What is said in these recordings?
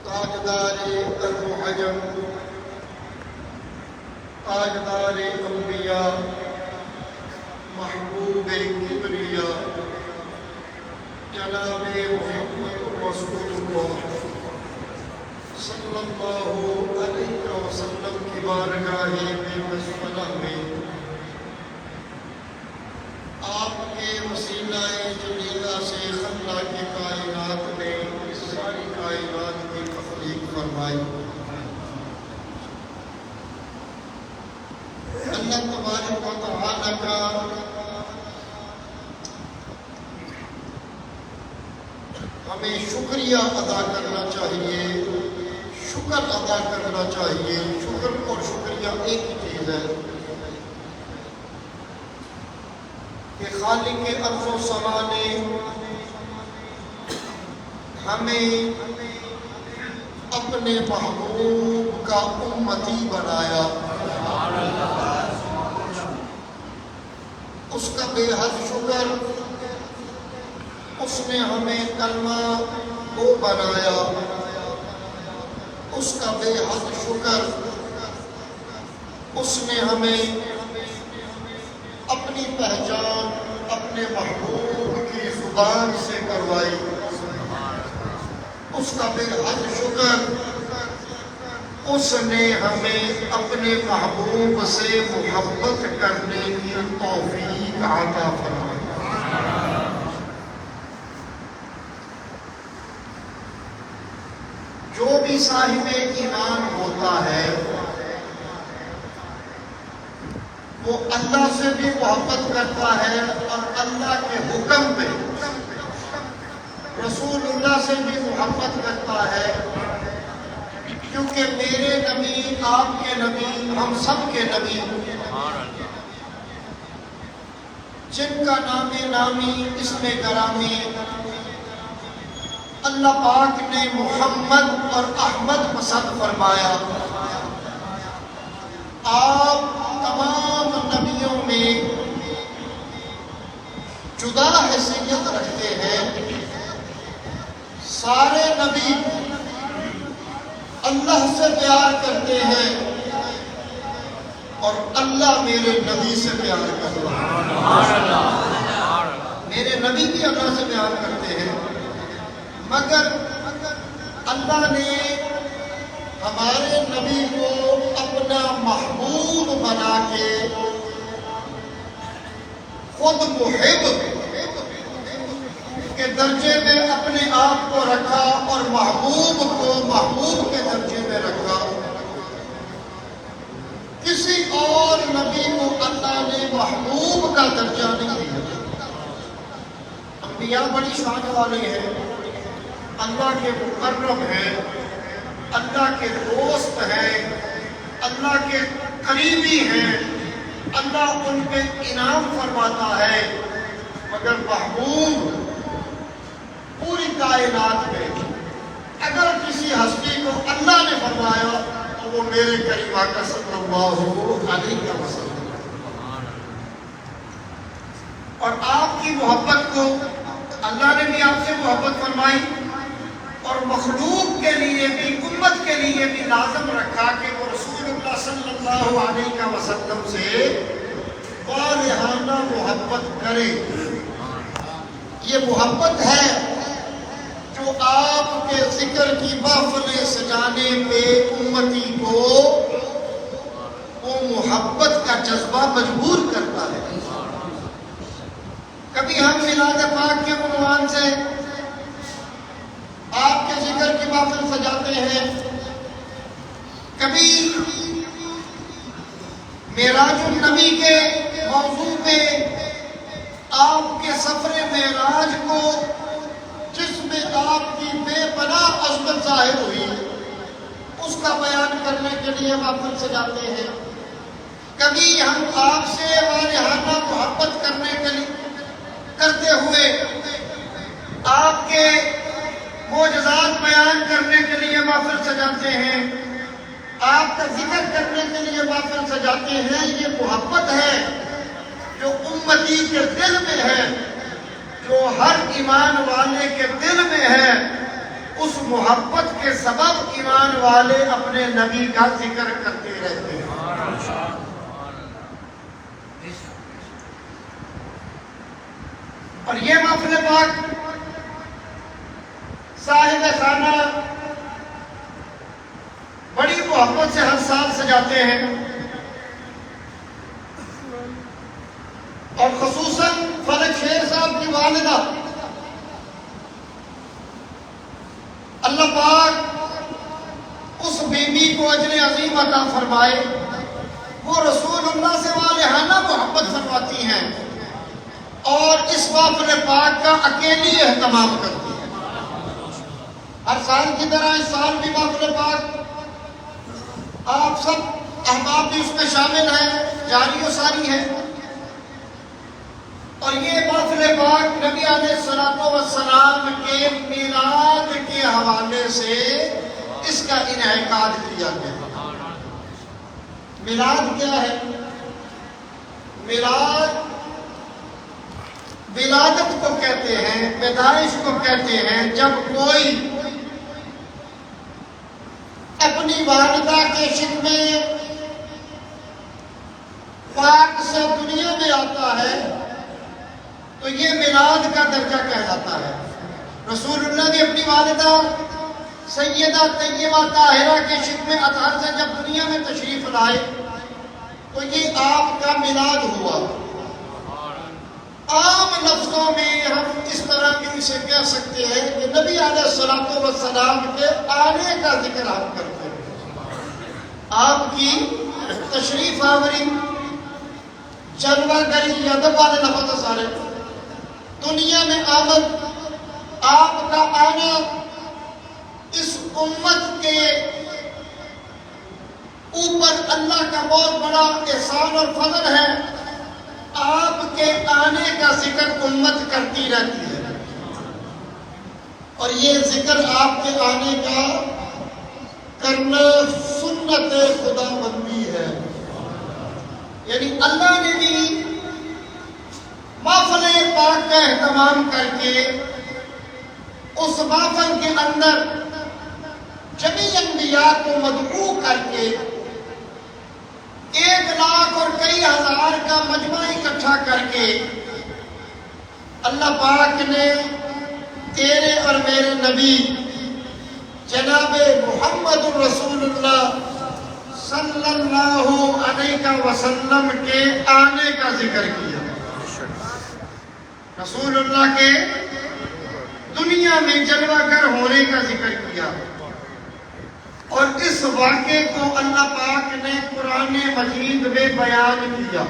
تاجدار المعجم، تاجدار انبیاء، محبوب کبریا، جناب محمد رسول اللہ صلی اللہ علیہ وسلم کی بارگاہ مصطفیٰ میں آپ کے وسیلہ جلیلہ سے خلاق کائنات نے اس ساری کائنات کی تخلیق فرمائی۔ اللہ تبارک و تعالی کا ہمیں شکریہ ادا کرنا چاہیے، شکر ادا کرنا چاہیے۔ شکر اور شکریہ ایک ہی چیز ہے کہ خالق ارض و سما نے ہمیں اپنے محبوب کا امتی بنایا، اس کا بے حد شکر۔ اس نے ہمیں کلمہ گو بنایا، اس کا بے حد شکر۔ اس نے ہمیں اپنی پہچان اپنے محبوب کی زبان سے کروائی، اس کا بے حد شکر۔ اس نے ہمیں اپنے محبوب سے محبت کرنے کی توفیق عطا فرمائی۔ جو بھی صاحب ایمان ہوتا ہے وہ اللہ سے بھی محبت کرتا ہے اور اللہ کے حکم پہ رسول اللہ سے بھی محبت کرتا ہے، کیونکہ میرے نبی، آپ کے نبی، ہم سب کے نبی، جن کا نام نامی اسم گرامی اللہ پاک نے محمد اور احمد پسند فرمایا، آپ تمام نبیوں میں جدا حیثیت رکھتے ہیں۔ سارے نبی اللہ سے پیار کرتے ہیں اور اللہ میرے نبی سے پیار کرتا ہے۔ میرے نبی بھی اللہ سے پیار کرتے ہیں، مگر اللہ نے ہمارے نبی کو اپنا محبوب بنا کے خود محب کے درجے میں اپنے آپ کو رکھا اور محبوب کو محبوب کے درجے میں رکھا۔ کسی اور نبی کو اللہ نے محبوب کا درجہ نہیں دیا۔ انبیاء بڑی شان والے ہیں، اللہ کے مقرب ہیں، اللہ کے دوست ہیں، اللہ کے قریبی ہیں، اللہ ان پہ انعام فرماتا ہے، مگر محبوب پوری کائنات میں اگر کسی ہستی کو اللہ نے فرمایا تو وہ میرے کریم آقا صلی اللہ علیہ وسلم۔ اور آپ کی محبت کو اللہ نے بھی آپ سے محبت فرمائی اور مخلوق کے لیے بھی، امت کے لیے بھی لازم رکھا کہ وہ رسول اللہ صلی اللہ علیہ وسلم سے واضحانہ محبت کرے۔ یہ محبت ہے جو آپ کے ذکر کی محفلیں سجانے پہ امتی کو وہ محبت کا جذبہ مجبور کرتا ہے۔ کبھی ہم میلاد پاک کے عنوان سے آپ کے ذکر کی محفل سجاتے ہیں، کبھی معراج النبی کے موضوع پہ آپ کے سفر معراج کو، جس میں آپ کی بے پناہ عظمت ظاہر ہوئی، اس کا بیان کرنے کے لیے محفل سجاتے ہیں۔ کبھی ہم آپ سے واضحانہ محبت کرتے ہوئے آپ کے معجزات بیان کرنے کے لیے محفل سجاتے ہیں، آپ کا ذکر کرنے کے لیے محفل سجاتے ہیں۔ یہ محبت ہے جو امتی کے دل میں ہے، جو ہر ایمان والے کے میں ہے اس محبت کے سبب ایمان والے اپنے نبی کا ذکر کرتے رہتے ہیں۔ اور یہ محفل پاک صاحب خانہ بڑی محبت سے ہر سال سجاتے ہیں، اور خصوصاً فلک شیر صاحب کی والدہ اللہ پاک اس بیوی کو اجر عظیم عطا فرمائے، وہ رسول اللہ سے والہانہ محبت فرماتی ہیں اور اس محفل پاک کا اکیلی اہتمام کرتی ہیں۔ ہر سال کی طرح اس سال بھی محفل پاک آپ سب احباب بھی اس میں شامل ہیں، جاری و ساری ہے، اور یہ محفل پاک نبی علیہ السلام کے میلاد کے حوالے سے اس کا انعقاد کیا گیا۔ میلاد کیا ہے؟ میلاد ولادت کو کہتے ہیں، پیدائش کو کہتے ہیں، جب کوئی اپنی والدہ کے شکم پاک سے دنیا میں آتا ہے تو یہ میلاد کا درجہ کہلاتا ہے۔ رسول اللہ بھی اپنی والدہ سیدہ طیبہ طاہرہ کے شکم اطہر سے جب دنیا میں تشریف لائے تو یہ آپ کا میلاد ہوا۔ عام لفظوں میں ہم اس طرح بھی اسے کہہ سکتے ہیں کہ نبی علیہ السلام کے آنے کا ذکر ہم کرتے ہیں، آپ کی تشریف آوری، جلوہ گری، ادب والے لفظ سارے، دنیا میں آمد، آپ کا آنا اس امت کے اوپر اللہ کا بہت بڑا احسان اور فضل ہے۔ آپ کے آنے کا ذکر امت کرتی رہتی ہے، اور یہ ذکر آپ کے آنے کا کرنا سنت خدا بندی ہے۔ یعنی اللہ نے بھی محفل پاک کا اہتمام کر کے اس محفل کے اندر جمیع انبیاء کو مدعو کر کے 1 لاکھ اور کئی ہزار کا مجمع اکٹھا کر کے اللہ پاک نے تیرے اور میرے نبی جناب محمد رسول اللہ صلی اللہ علیہ وسلم کے آنے کا ذکر کیا، رسول اللہ کے دنیا میں جلوہ گر ہونے کا ذکر کیا، اور اس واقعے کو اللہ پاک نے قرآن مجید میں بیان کیا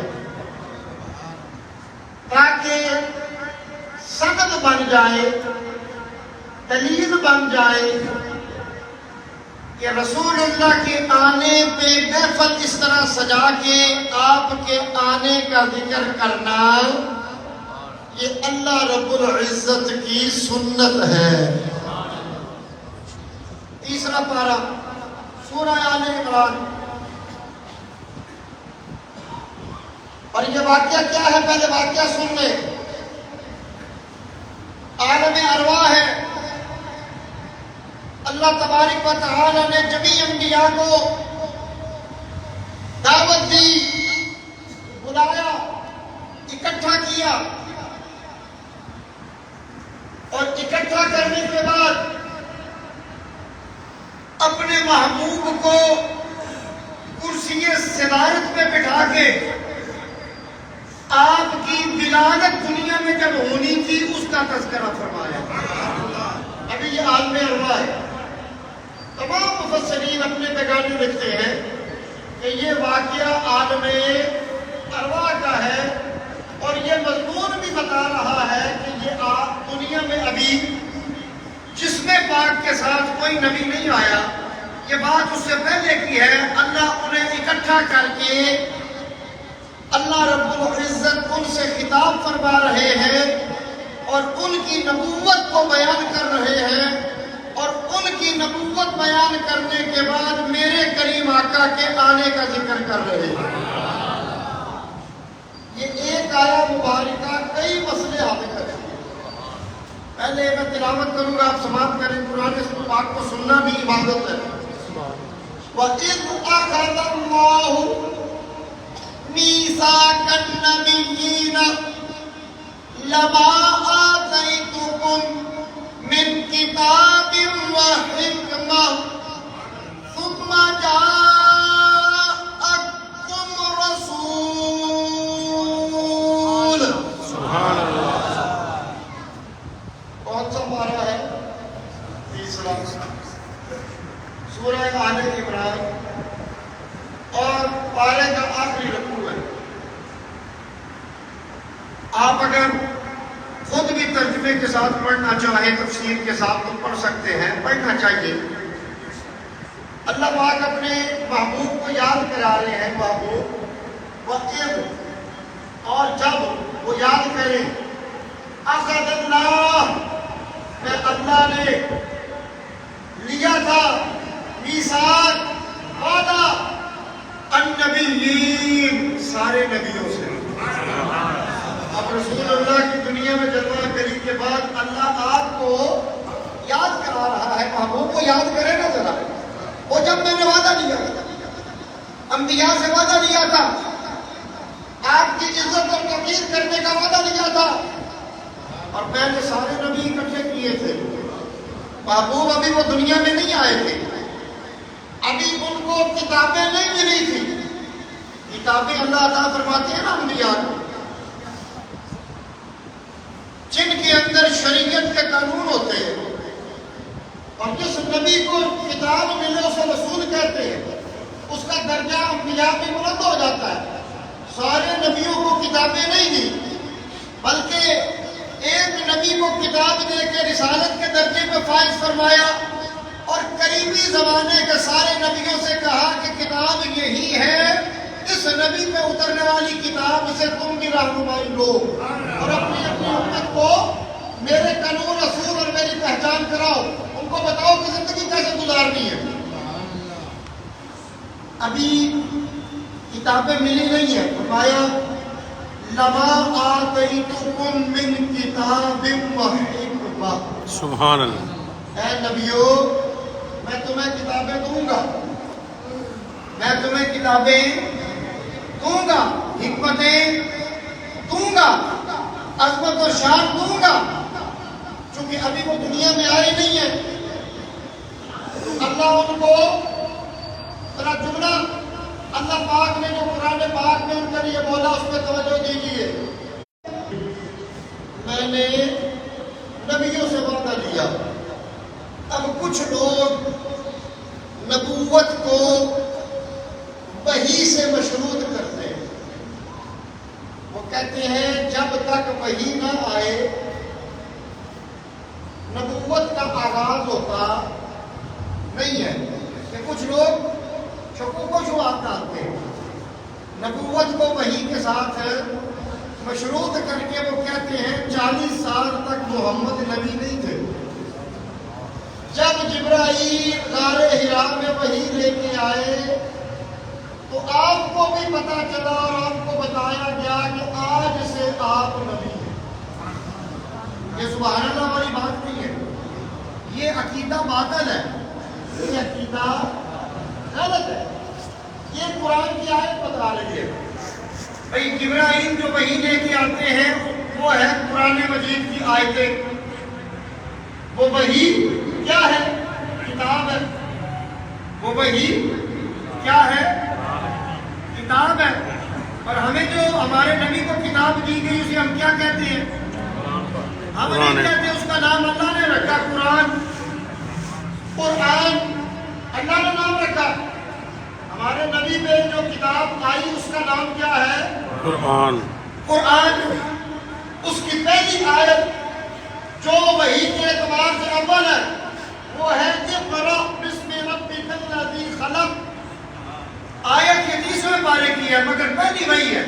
تاکہ سند بن جائے، دلیل بن جائے کہ رسول اللہ کے آنے پہ محفل اس طرح سجا کے آپ کے آنے کا ذکر کرنا یہ اللہ رب العزت کی سنت ہے۔ تیسرا پارہ سورہ آل عمران، اور یہ واقعہ کیا ہے؟ پہلے واقعہ سن لیں۔ عالم ارواح ہے، اللہ تبارک و تعالی نے جمیع انبیاء کو دعوت دی، بلایا، اکٹھا کیا، اور اکٹھا کرنے کے بعد اپنے محبوب کو کرسی صدارت پہ بٹھا کے آپ کی ولادت دنیا میں جب ہونی تھی اس کا تذکرہ فرمایا۔ ابھی یہ عالم ارواح ہے، تمام مفسرین اپنے بیگانی لکھتے ہیں کہ یہ واقعہ عالم ارواح کا ہے، اور یہ مضمون بھی بتا رہا ہے کہ یہ آپ دنیا میں ابھی جسم پاک کے ساتھ کوئی نبی نہیں آیا، یہ بات اس سے پہلے کی ہے۔ اللہ انہیں اکٹھا کر کے اللہ رب العزت ان سے خطاب فرما رہے ہیں اور ان کی نبوت کو بیان کر رہے ہیں، اور ان کی نبوت بیان کرنے کے بعد میرے کریم آقا کے آنے کا ذکر کر رہے ہیں۔ یہ ایک آیہ مبارکہ کئی مسئلے حل کرتی ہے۔ پہلے میں تلاوت کروں گا، آپ سماعت کریں، قرآن پاک کو سننا بھی عبادت ہے۔ وَإِذْ أَخَذَ اللَّهُ مِيثَاقَ النَّبِيِّينَ لَمَا آتَيْتُكُم مِّن كِتَابٍ وَحِكْمَةٍ ثُمَّ جَاءَكُمْ رَسُولٌ۔ سبحان اللہ۔ کون سا پارہ ہے؟ تیسرا، سورہ آل عمران، اور پارے کا آخری رکوع ہے۔ آپ اگر خود بھی ترجمے کے ساتھ پڑھنا چاہیں، تفسیر کے ساتھ تو پڑھ سکتے ہیں، پڑھنا چاہیے۔ اللہ پاک اپنے محبوب کو یاد کرا رہے ہیں، محبوب وَإِذْ، اور جب وہ یاد کریں، اخذ اللہ، میں اللہ نے لیا تھا، میثاق، وعدہ، النبیین، سارے نبیوں سے۔ اب رسول اللہ کی دنیا میں جلوہ گری کے بعد اللہ آپ کو یاد کرا رہا ہے، محبوب کو یاد کرے نا ذرا۔ وہ جب میں نے وعدہ لیا تھا، انبیاء سے وعدہ لیا تھا، آپ کی عزت اور تقدیر کرنے کا وعدہ لیا تھا، اور میں نے سارے نبی اکٹھے کیے تھے۔ محبوب ابھی وہ دنیا میں نہیں آئے تھے، ابھی ان کو کتابیں نہیں ملی تھی۔ کتابیں اللہ عطا فرماتے ہیں نا انبیاء کو، جن کے اندر شریعت کے قانون ہوتے ہیں، اور جس نبی کو کتاب ملے اسے رسول کہتے ہیں، اس کا درجہ انبیاء میں بلند ہو جاتا ہے۔ سارے نبیوں کو کتابیں نہیں دی، بلکہ ایک نبی کو کتاب دے کے رسالت کے درجے پہ فائز فرمایا، اور قریبی زمانے کے سارے نبیوں سے کہا کہ کتاب یہی ہے، اس نبی پہ اترنے والی کتاب سے تم بھی رہنمائی لو، اور اپنی امت کو میرے قانون اصول اور میری پہچان کراؤ، ان کو بتاؤ کہ زندگی کیسے گزارنی ہے۔ ابھی کتابیں ملی نہیں ہیں، فرمایا لما آتیتکم من کتاب وحکمہ۔ سبحان اللہ۔ اے نبیو، میں تمہیں کتابیں دوں گا، میں تمہیں کتابیں دوں گا، حکمتیں دوں گا، عظمت و شان دوں گا، چونکہ ابھی وہ دنیا میں آئے نہیں ہیں۔ اللہ ان کو ذرا جملہ اللہ پاک نے جو قرآن پاک میں ان کے لیے بولا، اس پہ توجہ دیجیے۔ میں نے نبیوں سے وعدہ لیا، اب کچھ لوگ نبوت کو وحی سے مشروط کرتے ہیں۔ وہ کہتے ہیں جب تک وحی نہ آئے نبوت کا آغاز ہوتا نہیں ہے۔ کہ کچھ لوگ شکوک و شبہات ڈالتے ہیں، نبوت کو وحی کے ساتھ مشروط کر کے وہ کہتے ہیں 40 سال تک محمد نبی نہیں تھے۔ جب جبرائیل غار حرا میں وحی لے کے آئے تو آپ کو بھی پتا چلا اور آپ کو بتایا گیا کہ آج سے آپ نبی ہیں۔ یہ سبحان اللہ والی بات نہیں ہے، یہ عقیدہ باطل ہے، یہ عقیدہ غلط ہے۔ یہ قرآن کی آیت بتا رہی ہے۔ بھئی جبرائیل جو وحی لے کے آتے ہیں وہ ہے قرآن مجید کی آیتیں، وہ وحی کیا ہے؟ کتاب ہے۔ وہ وحی کیا ہے؟ کتاب ہے۔ اور ہمیں جو ہمارے نبی کو کتاب دی گئی اسے ہم کیا کہتے ہیں؟ ہم نہیں کہتے، اس کا نام اللہ نے رکھا قرآن۔ قرآن اللہ نے نام رکھا۔ ہمارے نبی پہ جو کتاب آئی اس کا نام کیا ہے؟ قرآن۔ قرآن اس کی پہلی آیت جو وحی کے اعتبار سے اول ہے وہ ہے اقرأ بسم ربک الذی خلق۔ آیت کے 30ویں پارے کی ہے مگر پہلی وحی ہے۔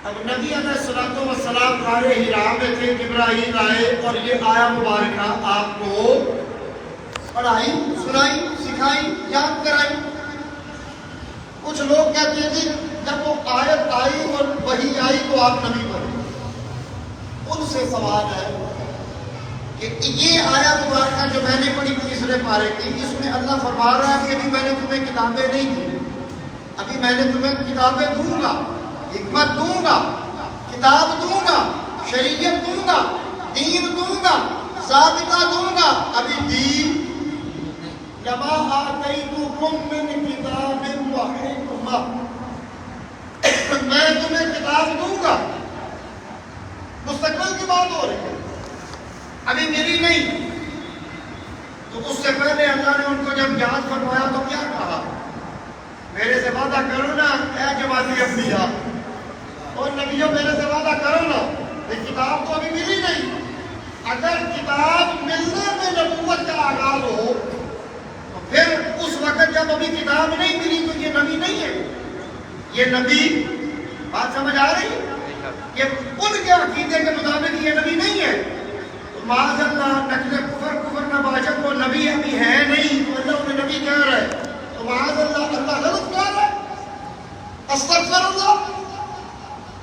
اب نبی علیہ السلام غار حرا میں تھے، جبرائیل آئے اور یہ آیت مبارکہ آپ کو پڑھائی، سنائی، سکھائی، یاد کرائی۔ کچھ لوگ کہتے ہیں جی جب وہ آیت آئی اور وحی آئی تو آپ نبی بنے۔ ان سے سوال ہے کہ یہ آیت مبارکہ جو میں نے پڑھی تیسرے پارے کی، اس میں اللہ فرما رہا ہے کہ ابھی میں نے تمہیں کتابیں نہیں دی، ابھی میں نے تمہیں کتابیں دوں گا، حکمت دوں گا، کتاب دوں گا، شریعت دوں گا، دین دوں گا، ضابطہ دوں گا، ابھی دین لما آتیتکم من کتاب و حکمہ، میں تمہیں کتاب دوں گا، مستقبل کی بات ہو رہی ہے، ابھی میری نہیں۔ تو اس سے پہلے اللہ نے ان کو جب یاد فرمایا تو کیا کہا؟ میرے سے وعدہ کرو نا اے جماعتی انبیاء اور نبیوں، میرے سے وعدہ کرو نا، یہ کتاب تو ابھی ملی نہیں، اگر کتاب ملنے میں نبوت کا آغاز ہو تو پھر اس وقت جب ابھی کتاب نہیں ملی تو یہ نبی نہیں ہے، یہ نبی، بات سمجھ آ رہی ہے؟ یہ ان کے عقیدے کے مطابق یہ نبی نہیں ہے، تو معاذ اللہ نقل کفر نباشت وہ نبی ابھی ہے نہیں، تو اللہ انہیں نبی کہہ رہا ہے، تو معاذ اللہ اللہ غلط کہہ رہا ہے، استغفر اللہ،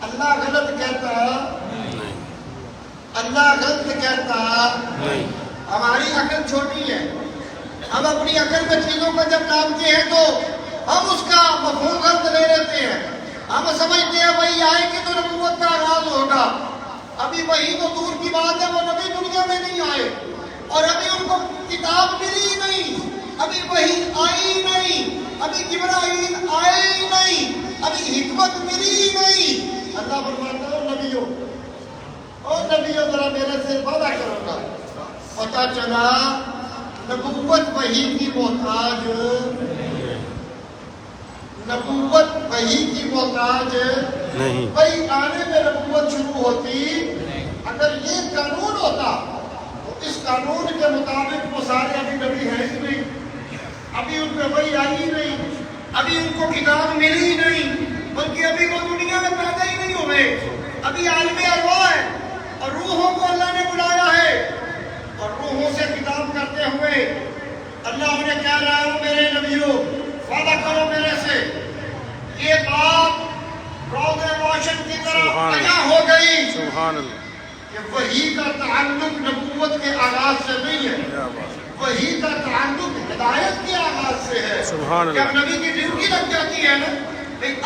اللہ غلط کہتا، اللہ غلط کہتا، ہماری عقل چھوٹی ہے، ہم اپنی عقل میں چیزوں کا جب نامتے ہیں تو ہم اس کا مفہوم غلط لے لیتے ہیں، ہم سمجھتے ہیں وہی آئے گی تو نبوت کا آغاز ہوگا، ابھی وہی تو دور کی بات ہے، وہ نبی دنیا میں نہیں آئے، اور ابھی ان کو کتاب ملی نہیں، ابھی وہی آئی نہیں، ابھی جبرائیل آئے ہی نہیں، ابھی حکمت ملی نہیں۔ اللہ فرماتا ہے نبیوں اور نبیوں ذرا میرے سے وعدہ کرو گا، پتہ چلا نبوت وحی کی محتاج، نبوت وحی کی محتاج نہیں، وحی آنے میں نبوت شروع ہوتی، اگر یہ قانون ہوتا تو اس قانون کے مطابق وہ سارے ابھی نبی ہیں ہی نہیں، ابھی ان پہ وحی آئی ہی نہیں، ابھی ان کو کتاب ملی ہی نہیں، بلکہ ابھی وہ دنیا میں پیدا ہی نہیں ہوئے، ابھی عالم ارواح ہے اور روحوں کو اللہ نے بلایا ہے، اور روحوں سے خطاب کرتے ہوئے اللہ انہیں کہہ رہا ہے میرے نبیوں وعدہ کرو میرے سے، یہ بات روض روشن کی طرح بیان ہو گئی، سبحان اللہ، کہ وحی کا تعلق نبوت کے آغاز سے نہیں ہے، وحی کا تعلق ہدایت کے آغاز سے ہے، سبحان اللہ، جب نبی کی ڈیوٹی لگ جاتی ہے نا،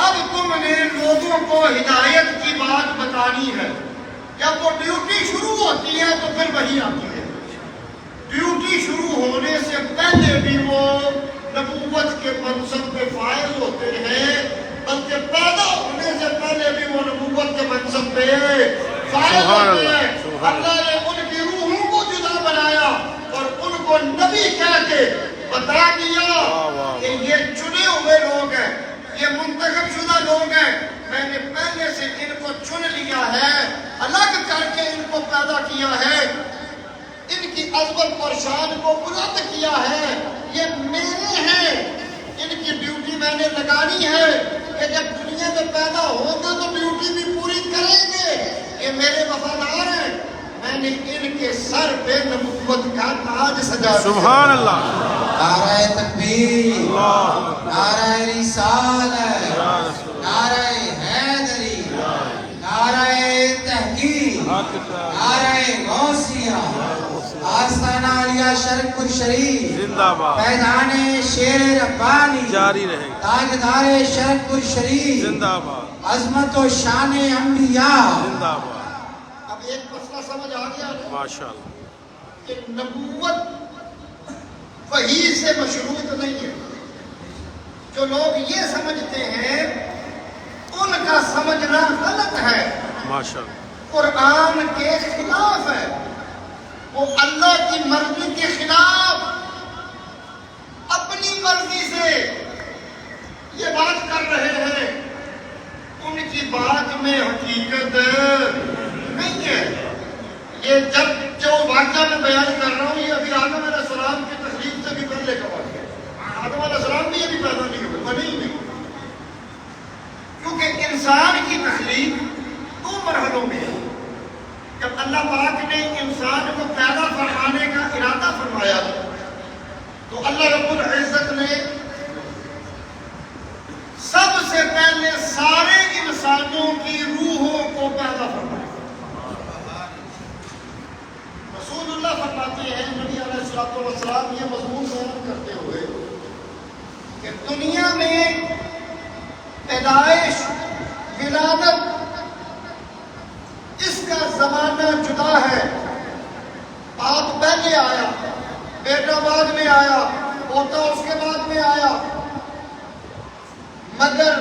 اب تم نے لوگوں کو ہدایت کی بات بتانی ہے، جب وہ ڈیوٹی شروع ہوتی ہے تو پھر وحی آتی ہے، ڈیوٹی شروع ہونے سے پہلے بھی وہ نبوت کے منصب پہ فائز ہوتے ہیں، بلکہ پیدا ہونے سے پہلے بھی وہ نبوت کے منصب پہ فائز ہوتے ہیں۔ اللہ نے ان کی روحوں کو جدا بنایا اور ان کو نبی کہہ کے بتا دیا کہ یہ چنے ہوئے لوگ ہیں، یہ منتخب شدہ لوگ ہیں، میں نے پہلے سے ان کو چن لیا ہے، الگ کر کے ان کو پیدا کیا ہے، ان کی عظمت اور شان کو بلند کیا ہے، یہ میرے ہیں، ان کی ڈیوٹی میں نے لگانی ہے کہ جب دنیا میں پیدا ہوں گے تو ڈیوٹی بھی پوری کریں گے، یہ میرے وفادار ہیں، میں نے ان کے سر پہ نبوت کا تاج سجا دیا۔ سبحان اللہ، نعرہ تکبیر، نعرہ رسالت، نعرہ حیدری، نعرہ تحقیق، نعرہ غوثیہ، آستانہ علیہ شرک پور شریف زندہ باد، میدان شیر ربانی جاری رہے گا، تاجدار شرک پور شریف، زندہ باد، عظمت و شان انبیاء۔ زندہ باد، اب ایک مسئلہ سمجھ آ گیا ماشاءاللہ، کہ نبوت وحی سے مشروط نہیں ہے، جو لوگ یہ سمجھتے ہیں ان کا سمجھنا غلط ہے، ماشاءاللہ، قرآن کے خلاف ہے، وہ اللہ کی مرضی کے خلاف اپنی مرضی سے یہ بات کر رہے ہیں، ان کی بات میں حقیقت نہیں ہے۔ یہ جب جو واقعہ میں بیان کر رہا ہوں یہ ابھی آدم علیہ السلام کی تخلیق سے بھی پہلے کا واقعہ ہے، آدم علیہ السلام بھی ابھی پیدا نہیں ہوئے، بنے ہی نہیں، کیونکہ انسان کی تخلیق دو مرحلوں میں ہے۔ جب اللہ پاک نے انسان کو پیدا فرمانے کا ارادہ فرمایا تو اللہ رب العزت نے سب سے پہلے سارے انسانوں کی روحوں کو پیدا فرمایا۔ رسول فرماتے ہیں نبی علیہ الصلوۃ والسلام یہ مضمون بیان کرتے ہوئے کہ دنیا میں پیدائش ولادت اس کا زمانہ جدا ہے. باپ پہلے آیا, بیٹا بعد میں آیا, پوتا اس کے بعد میں آیا, مگر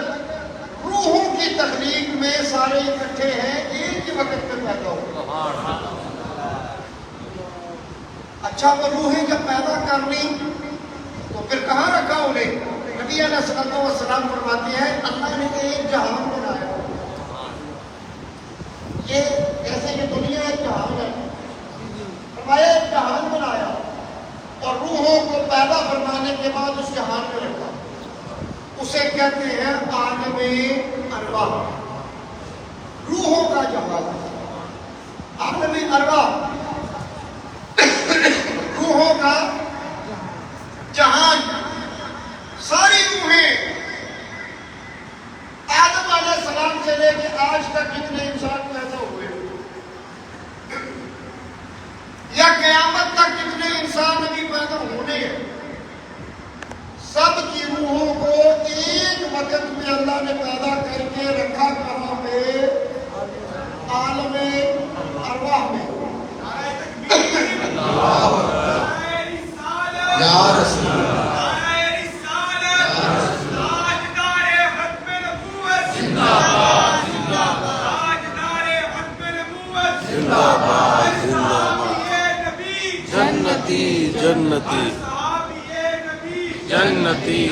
روحوں کی تخلیق میں سارے اکٹھے ہیں, ایک ہی وقت میں پیدا ہو. اچھا وہ روحیں جب پیدا کر لی تو پھر کہاں رکھا انہیں؟ نبی علیہ الصلوۃ والسلام فرماتے ہیں اللہ نے ایک جہان بنایا. یہ جیسے کہ دنیا ایک جہان ہے, فرمایا ایک جہان بنایا اور روحوں کو پیدا فرمانے کے بعد اس جہان میں رکھا. اسے کہتے ہیں عالم ارواح, روحوں کا جہان. عالم ارواح روحوں کا جہان. ساری روحیں آدم علیہ السلام سے لے کے آج تک جتنے انسان پیدا ہوئے یا قیامت تک جتنے انسان ابھی پیدا ہونے ہیں, سب کی روحوں کو ایک وقت میں اللہ نے پیدا کر کے رکھا. کہاں پہ؟ عالم ارواح میں. یا رسول اللہ. جنتی جنتی جنتی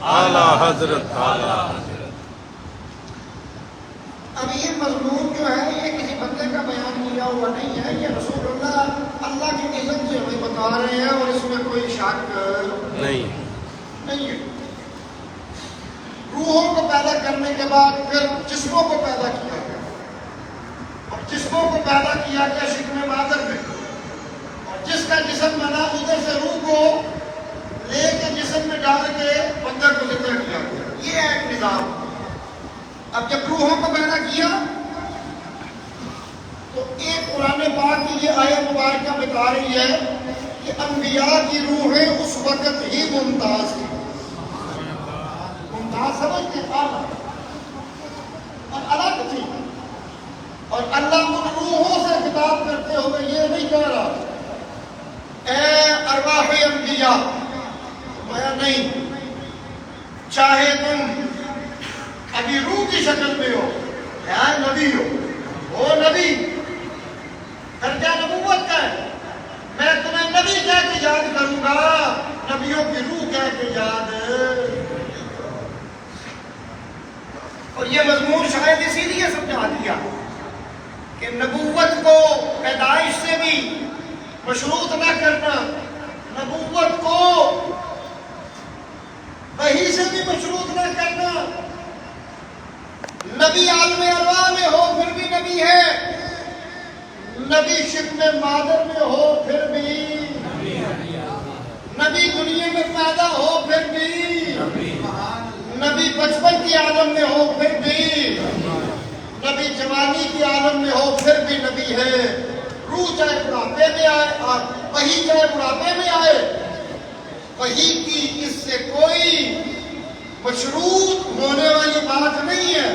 اعلیٰ حضرت اعلیٰ. اب یہ مضمون جو ہے یہ کسی بندے کا بیان کیا ہوا نہیں ہے, یہ رسول اللہ کے علم سے ہمیں بتا رہے ہیں اور اس میں کوئی شک نہیں ہے. روحوں کو پیدا کرنے کے بعد پھر جسموں کو پیدا کیا گیا, اور جسموں کو پیدا کیا گیا شکم مادر میں, اور جس کا جسم بنا ادھر سے روح کو لے کے جسم میں ڈال کے بندر کو زندہ کیا گیا. یہ ہے ایک نظام. اب جب روحوں کو پیدا کیا تو ایک قرآن پاک کی یہ آیت مبارکہ بتا رہی ہے کہ انبیاء کی روحیں اس وقت ہی ممتاز تھی. ممتاز سمجھتے اعلیٰ اور الگ تھی, اور اللہ ان روحوں سے خطاب کرتے ہوئے یہ نہیں کہہ رہا اے ارواح انبیاء, میں نہیں, چاہے تم ابھی روح کی شکل میں ہو یا نبی ہو نبی, درجہ نبوت کا ہے, میں تمہیں نبی کہہ کے یاد کروں گا, نبیوں کی روح کہہ کے یاد. اور یہ مضمون شاید اسی لیے سمجھا دیا کہ نبوت کو پیدائش سے بھی مشروط نہ کرنا, نبوت کو وحی سے بھی مشروط نہ کرنا. نبی عالم ارواح میں ہو پھر بھی نبی ہے, نبی شکم مادر میں ہو پھر بھی نبی, دنیا میں پیدا ہو پھر بھی نبی, بچپن کی عالم میں ہو پھر بھی نبی, جوانی کی عالم میں ہو پھر بھی نبی ہے. روح چاہے بڑھاپے میں آئے, وحی چاہے بڑھاپے میں آئے, وحی کی اس سے کوئی مشروط ہونے والی بات نہیں ہے.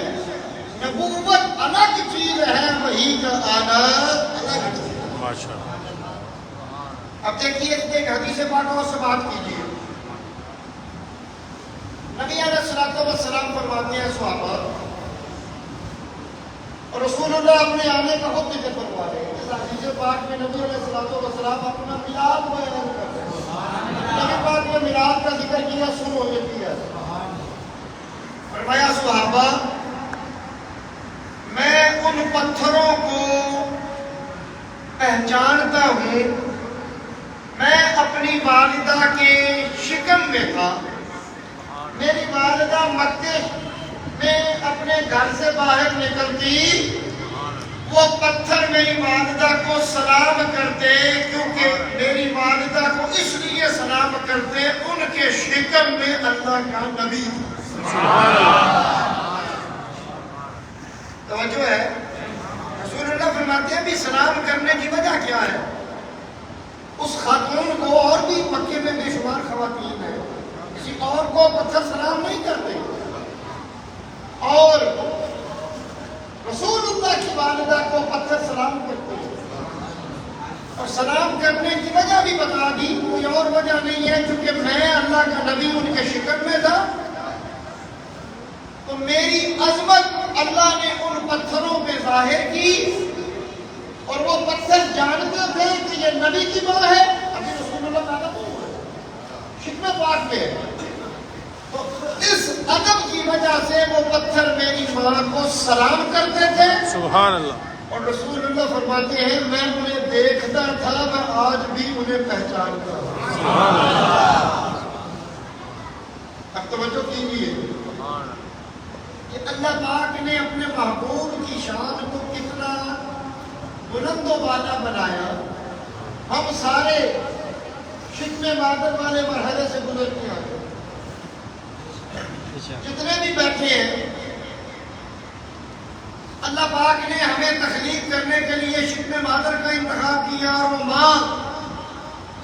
نبوت الگ چیز ہے, وحی کا آنا الگ چیز ہے. ماشاءاللہ. اب دیکھیے ایک حدیث پاک اور سے بات کیجیے. نبی علیہ الصلوۃ والسلام فرماتے ہیں صحابہ, اور رسول اللہ اپنے آنے کا خود ذکر فرما رہے ہیں. اس حدیث پاک میں نبی علیہ الصلوۃ والسلام اپنا میلاد بیان کرتے ہیں. نبی پاک نے میلاد کا ذکر کیا, شروع ہو جاتی ہے. فرمایا صحابہ, میں ان پتھروں کو پہچانتا ہوں, میں اپنی والدہ کے شکم میں تھا. میری والدہ مکے میں اپنے گھر سے باہر نکلتی, وہ پتھر میری والدہ کو سلام کرتے, کیونکہ میری والدہ کو اس لیے سلام کرتے ان کے شکم میں اللہ کا نبی. خواتین ہیں، کسی اور کو پتھر سلام نہیں کرتے. اور رسول اللہ کی والدہ کو پتھر سلام کرتے ہیں. اور سلام کرنے کی وجہ بھی بتا دی، کوئی اور وجہ نہیں ہے، کیونکہ میں اللہ کا نبی ان کے شکم میں تھا، تو میری عظمت اللہ نے ان پتھروں پہ ظاہر کی. اور وہ پتھر جانتے تھے کہ یہ نبی کی ماں ہے، ابھی رسول اللہ پیدا نہیں ہوئے، شکم پاک میں ہے. تو اس ادب کی وجہ سے وہ پتھر میری ماں کو سلام کرتے تھے. سبحان اللہ. اور رسول اللہ فرماتے ہیں میں انہیں دیکھتا تھا، میں آج بھی انہیں پہچانتا ہوں. سبحان اللہ. اب توجہ کیجیے کہ اللہ پاک نے اپنے محبوب کی شان کو کتنا بلند و بالا بنایا. ہم سارے شکم مادر والے مرحلے سے گزر کے آئے، جتنے بھی بیٹھے ہیں. اللہ پاک نے ہمیں تخلیق کرنے کے لیے شکم مادر کا انتخاب کیا، اور وہ ماں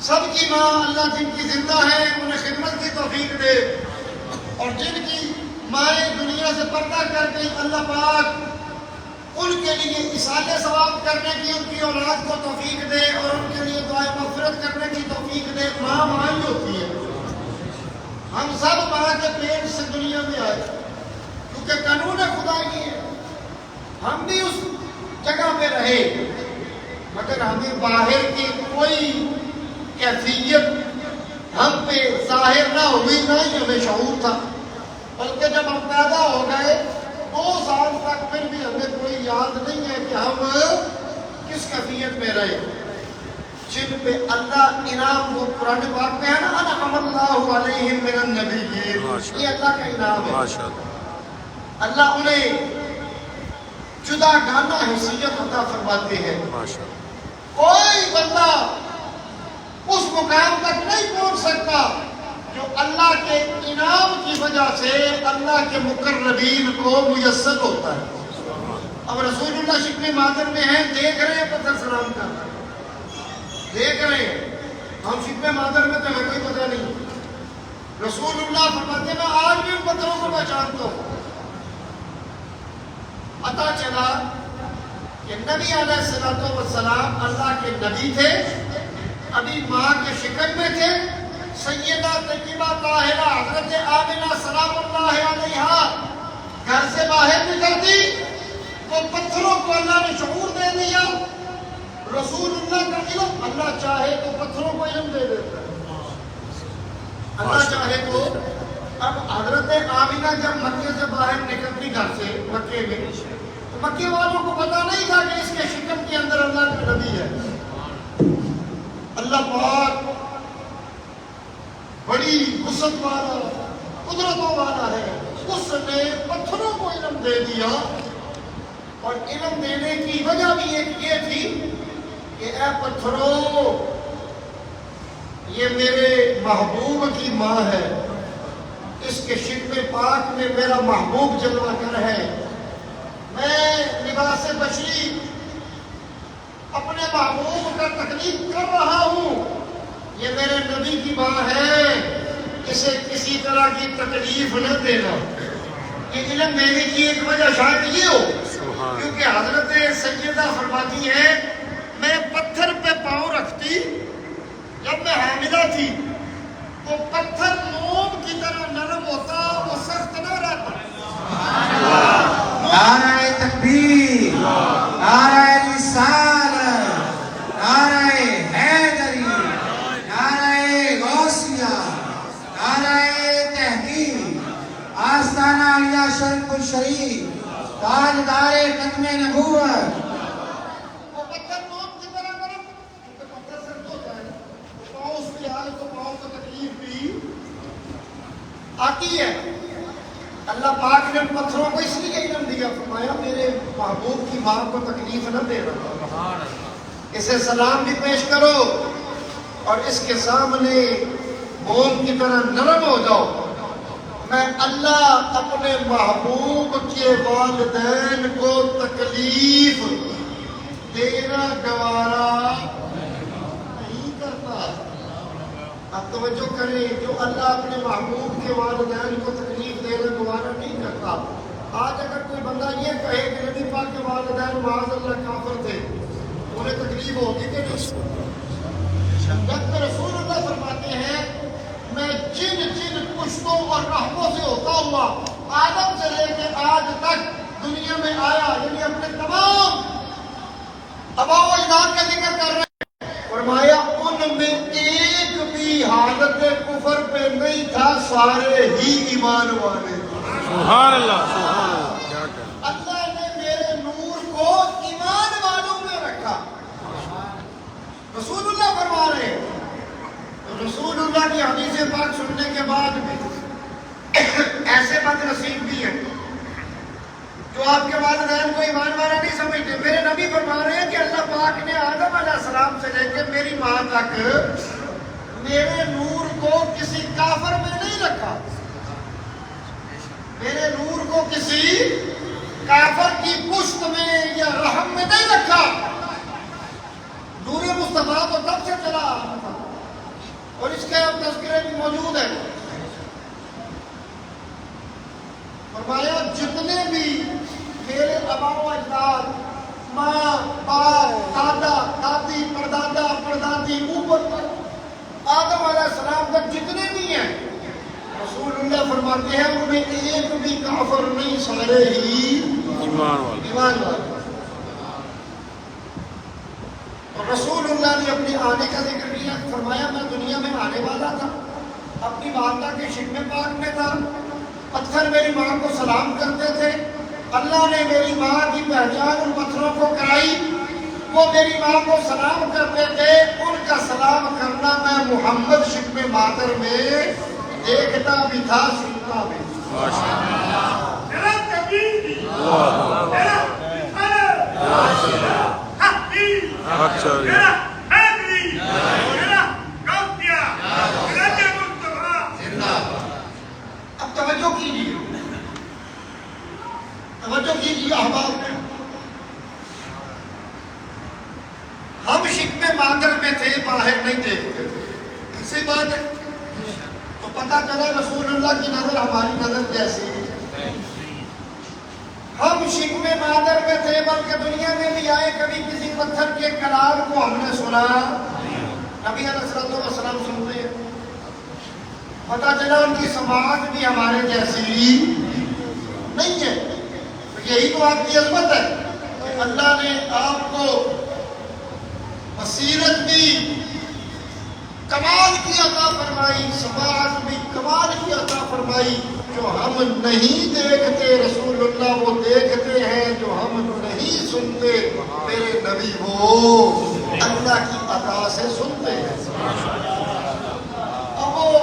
سب کی ماں اللہ جن کی زندہ ہے انہیں خدمت کی توفیق دے، اور جن کی مائیں دنیا سے پردہ کر گئی اللہ پاک ان کے لیے اصال ثواب کرنے کی ان کی اولاد کو توفیق دے، اور ان کے لیے دعائے مغفرت کرنے کی توفیق دے. ماں ماں ہی ہوتی ہے. ہم سب ماں کے پیٹ سے دنیا میں آئے، کیونکہ قانون خدا یہ ہے. ہم بھی اس جگہ پہ رہے، مگر ہمیں باہر کی کوئی کیفیت ہم پہ ظاہر نہ ہوئی، نہ ہی ہمیں شعور تھا. بلکہ جب ہم پیدا ہو گئے 2 سال تک پھر بھی ہمیں کوئی یاد نہیں ہے کہ ہم کس کیفیت میں رہے. جن پہ اللہ انعام وہ قرآن پاک میں ہے نا، انعم اللہ علیہم من النبیین، یہ اللہ کا انعام ہے. ماشاء اللہ. اللہ انہیں جدا گانا حیثیت عطا فرماتے ہیں. ماشاء اللہ. کوئی بندہ اس مقام تک نہیں پہنچ سکتا جو اللہ کے انعام کی وجہ سے اللہ کے مقربین کو میسر ہوتا ہے. اب رسول اللہ شکم مادر میں ہیں، دیکھ رہے ہیں پتھر سلام کا، دیکھ رہے ہیں. ہم شکم مادر میں تو ہمیں کوئی پتہ نہیں. رسول اللہ فرماتے میں آج بھی ان پتھروں کو پہچانتا ہوں. پتہ چلا کہ نبی علیہ السلام اللہ کے نبی تھے، ابھی ماں کے شکم میں تھے. سیدہ طیبہ طاہرہ حضرت آمنہ سلام اللہ علیہا گھر سے باہر نکلتی تو پتھروں کو اللہ نے شعور دے دیا. رسول اللہ کا علم، اللہ چاہے تو پتھروں کو علم دے دیتا ہے، اللہ چاہے تو. اب حضرت آمنہ جب مکے سے باہر نکلتی گھر سے مکے میں، تو مکے والوں کو پتا نہیں تھا کہ اس کے شکم کے اندر اللہ کا نبی ہے. اللہ پاک بڑی وسعت والا قدرتوں والا ہے، اس نے پتھروں کو علم دے دیا. اور علم دینے کی وجہ بھی ایک یہ تھی کہ اے پتھروں، یہ میرے محبوب کی ماں ہے، اس کے شکم پاک میں میرا محبوب جلوہ گر ہے. میں لباس بشری اپنے محبوب کا تکلیف کر رہا ہوں، یہ میرے نبی کی ماں ہے، اسے کسی طرح کی تکلیف نہ دینا. یہ علم دینے کی ایک وجہ شاید یہ ہو، کیونکہ حضرت سیدہ فرماتی ہے میں پتھر پہ پاؤں رکھتی جب میں حاملہ تھی تو پتھر موم کی طرح نرم ہوتا، وہ سخت نہ رہتا. نعرہ تکبیر، نعرہ رسالت، نعرہ حیدری، نعرہ غوثیہ، نعرہ تحقیق، آستانہ علیہ شرف الشریف، تاجدار ختم نبوت. وہ پتھر موم کی طرح نرم، کیونکہ پتھر سخت ہوتا ہے، پاؤں اس کی حالت تو پاؤں کو تکلیف بھی آتی ہے. اللہ پاک نے ان پتھروں کو اس لیے علم دیا، فرمایا میرے محبوب کی ماں کو تکلیف نہ دے رہا، اسے سلام بھی پیش کرو اور اس کے سامنے موم کی طرح نرم ہو جاؤ. میں اللہ اپنے محبوب کے والدین کو تکلیف دینا گوارا نہیں کرتا. اب اب توجہ کریں، جو اللہ اپنے محبوب کے والدین کو تکلیف دینا گوارا نہیں کرتا. آج اگر کوئی بندہ یہ کہے کہ نبی پاک کے والدین معاذ اللہ کافر تھے، انہیں تکلیف ہوگی کہ نہیں؟ جب رسول اللہ فرماتے ہیں میں جن پشتوں اور رحموں سے ہوتا ہوا آدم سے لے کے آج تک دنیا میں آیا، یعنی اپنے تمام آباء و اجداد کا ذکر کر رہے ہیں، فرمایا ان میں ایک بھی حالت کفر پہ نہیں تھا، سارے ہی ایمان والے. سبحان اللہ سبحان اللہ. کیا کہنا. اللہ نے میرے نور کو ایمان والوں میں رکھا. رسول اللہ فرما رہے ہیں. رسول اللہ کی حدیث پاک سننے کے بعد بھی ایسے بد نصیب بھی ہیں جو آپ کے والدین کو ایمان والا نہیں سمجھتے. میرے نبی فرما رہے ہیں کہ اللہ پاک نے آدم علیہ السلام سے لے کے میری ماں تک میرے نور کو کسی کافر میں نہیں رکھا. میرے نور کو کسی کافر کی پشت میں یا رحم میں نہیں رکھا. نور مصطفیٰ تو تب سے چلا آ رہا تھا اور اس کے اب تذکرے بھی موجود ہیں. فرمایا جتنے بھی میرے آباء و اجداد، ماں باپ، دادا دادی، پردادا پردادی، اوپر تک آدم علیہ السلام تک جتنے بھی ہیں، رسول اللہ فرماتے ہیں ان میں ایک بھی کافر نہیں، سارے ہی ایمان والے. رسول اللہ نے اپنے آنے کا ذکر کیا، فرمایا میں دنیا میں آنے والا تھا، اپنی والدہ کے شکم پاک میں تھا، پتھر میری ماں کو سلام کرتے تھے. اللہ نے میری ماں کی پہچان ان پتھروں کو کرائی، وہ میری ماں کو سلام کرتے تھے. ان کا سلام کرنا میں محمد شکم مادر میں دیکھتا بھی تھا، سنتا بھی اب توجہ کیجیے، توجہ کیجیے احباب. ہم شکم مادر میں تھے، باہر نہیں دیکھتے تھے، ایسی بات ہے. تو پتہ چلا رسول اللہ کی نظر ہماری نظر جیسی ہے. ہم شکم مادر میں تھے، بلکہ دنیا میں بھی آئے، کبھی کسی پتھر کے کلام کو ہم نے سنا. نبی علیہ السلام سنتے ہیں، پتہ چلا ان کی سماعت بھی ہمارے جیسی نہیں ہے. یہی تو آپ کی عظمت ہے کہ اللہ نے آپ کو بصیرت بھی کمال کی عطا فرمائی، سماعت بھی کمال کی عطا فرمائی. جو ہم نہیں دیکھتے رسول اللہ وہ دیکھتے ہیں، جو ہم نہیں سنتے میرے نبی وہ اللہ کی عطا سے سنتے ہیں. اب وہ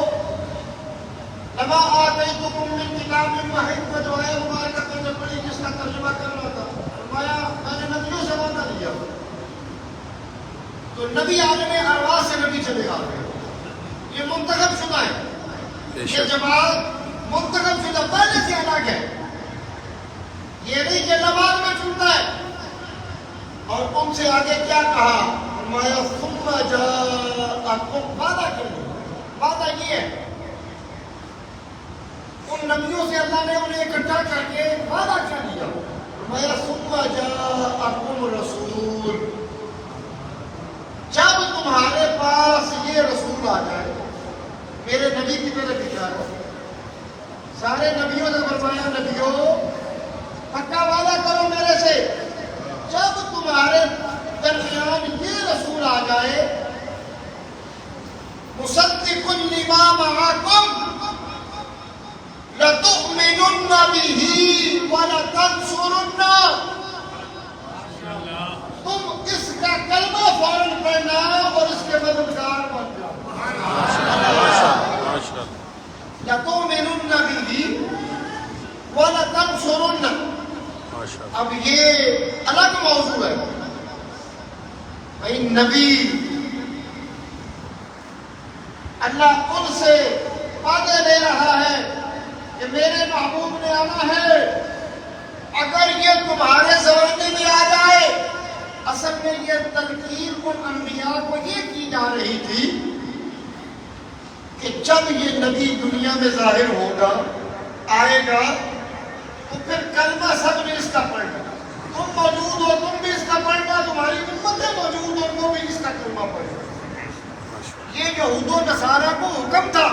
لما آتیتکم من کتاب وحکمۃ جو ہے مبارکۃ جو پڑھی، جس کا ترجمہ کر رہا تھا، فرمایا میں نے نبیوں سے وعدہ لیا تو نبی عالم ارواح سے نبی چلے آ گئے. یہ منتخب شدہ ہے، یہ جماعت منتخب شدہ پہلے سے الگ ہے. یہ نہیں کہ نماز میں چنتا ہے. اور ان سے آگے کیا کہا؟ فرمایا ثم جاءکم، وعدہ کر دیا. وعدہ یہ ہے ان نبیوں سے اللہ نے انہیں اکٹھا کر کے وعدہ کر دیا. فرمایا ثم جاءکم رسول، جب تمہارے پاس یہ رسول آ جائے، میرے نبی کی طرف اشارہ. سارے نبیوں نے فرمایا نبیوں پکا وعدہ کرو میرے سے، جب تمہارے درمیان یہ رسول آ جائے، مصدق لما معکم لتؤمنن به ولتنصرن، تم اس کا کلمہ فوراً پڑھنا اور اس کے مددگار بن جاؤ. لتؤمنن به ولتنصرن. اب یہ الگ موضوع ہے. بھائی نبی اللہ ان سے وعدے لے رہا ہے کہ میرے محبوب نے آنا ہے، اگر یہ تمہارے زمانے میں آ جائے. اصل میں یہ تلقین ان انبیاء کو یہ کی جا رہی تھی کہ جب یہ نبی دنیا میں ظاہر ہوگا آئے گا تو پھر کلمہ سب نے اس کا پڑھنا، تم موجود ہو تم بھی اس کا پڑھنا، تمہاری امتیں موجود ہو وہ بھی اس کا کلمہ پڑھنا۔ یہ یہود و نصارہ کو حکم تھا،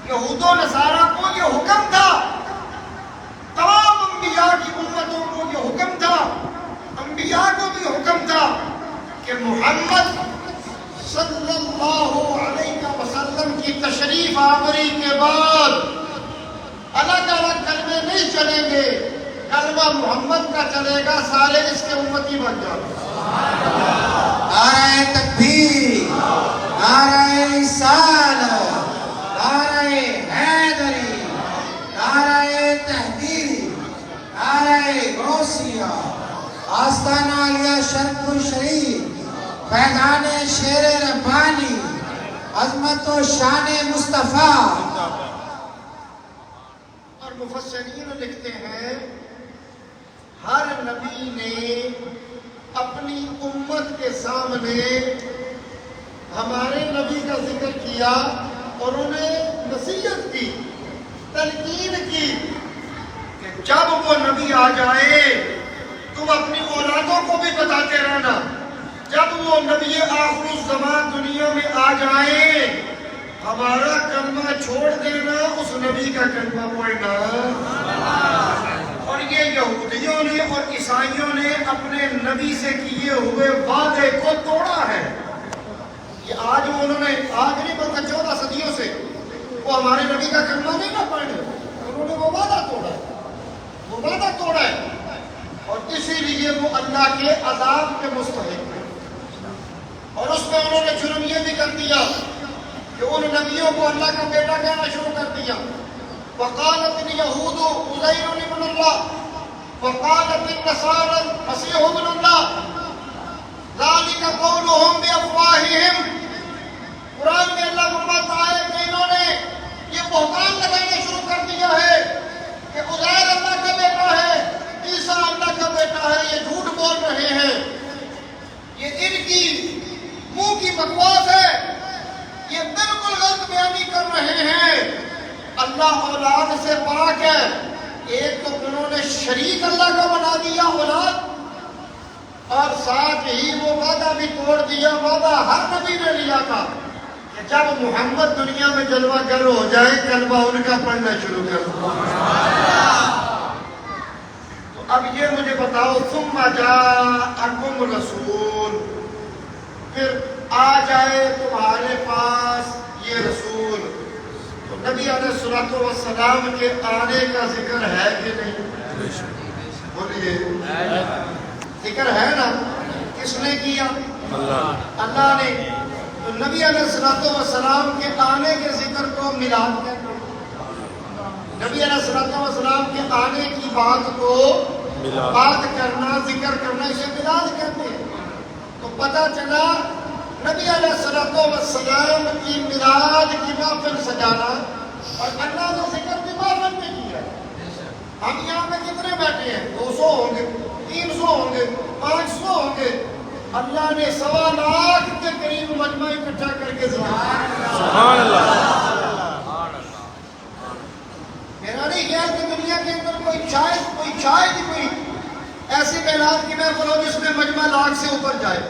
یہود و نصارہ کو یہ حکم تھا، تمام انبیاء کی امتوں کو یہ حکم تھا، انبیاء کو بھی حکم تھا کہ محمد صلی اللہ علیہ وسلم کی تشریف آوری کے بعد الگ الگ کلمے نہیں چلیں گے، کلمہ محمد کا چلے گا، سارے اس کے امتی بن جائیں گے۔ نعرہ تکبیر، نعرہ رسالت، نعرہ حیدری، نعرہ تحقیق، نعرہ غوثیہ، آستانہ علیہ شرف الشریف، فیضان شیر ربانی، عظمت و شان مصطفیٰ۔ اور مفسرین لکھتے ہیں ہر نبی نے اپنی امت کے سامنے ہمارے نبی کا ذکر کیا اور انہیں نصیحت کی، تلقین کی کہ جب وہ نبی آ جائے تم اپنی اولادوں کو بھی بتاتے رہنا، جب وہ نبی آخر الزمان دنیا میں آ جائے ہمارا کلمہ چھوڑ دینا، اس نبی کا کلمہ پڑھنا۔ اور یہ یہودیوں نے اور عیسائیوں نے اپنے نبی سے کیے ہوئے وعدے کو توڑا ہے۔ یہ آج انہوں نے آج نہیں بلکہ 14 صدیوں سے وہ ہمارے نبی کا کلمہ نہیں نہ پڑھے، انہوں نے وہ وعدہ توڑا ہے، وہ وعدہ توڑا ہے، اور اسی لیے وہ اللہ کے عذاب کے مستحق ہیں۔ اور اس میں انہوں نے جرم یہ بھی کر دیا کہ ان نبیوں کو اللہ کا بیٹا کہنا شروع کر دیا۔ وقالت اليهود عزير ابن الله وقالت النصارى المسيح ابن الله ذلك قولهم بافواههم۔ قرآن میں اللہ فرماتا ہے کہ انہوں نے یہ بہتان لگانا شروع کر دیا ہے کہ عزیر اللہ کا بیٹا ہے، عیسیٰ اللہ کا بیٹا ہے، یہ جھوٹ بول رہے ہیں، یہ ان کی منہ کی بکواس ہے، یہ بالکل غلط بیانی کر رہے ہیں۔ اللہ اولاد سے پاک ہے، ایک تو انہوں نے شریک اللہ کا بنا دیا اولاد، اور ساتھ ہی وہ وعدہ بھی توڑ دیا، وعدہ ہر نبی نے لیا تھا کہ جب محمد دنیا میں جلوہ گر ہو جائے کلمہ ان کا پڑھنا شروع کر دو۔ تو اب یہ مجھے بتاؤ، ثم جاءکم رسول، پھر آ جائے تمہارے پاس یہ رسول، تو نبی علیہ الصلوۃ والسلام کے آنے کا ذکر ہے کہ نہیں؟ بولیے، ذکر ہے نا؟ کس نے کیا؟ اللہ نے۔ تو نبی علیہ الصلوۃ والسلام کے آنے کے ذکر کو میلاد کہتے ہیں۔ نبی علیہ الصلوۃ والسلام کے آنے کی بات کو بات کرنا، ذکر کرنا، اسے میلاد کہتے ہیں۔ تو پتہ چلا نبی علیہ الصلوۃ والسلام کی میلاد کی محفل سجانا، اور اللہ نے ذکر کی محفل میں کیا۔ ہم یہاں میں کتنے بیٹھے ہیں؟ 200 ہوں گے، 300 ہوں گے، 500 ہوں گے، اللہ نے 1.25 لاکھ کے قریب مجمع اکٹھا کر کے سبحان اللہ۔ میرا نہیں خیال کہ دنیا کے اندر کوئی ایسی میلاد کی محفل ہو جس میں مجمع لاکھ سے اوپر جائے۔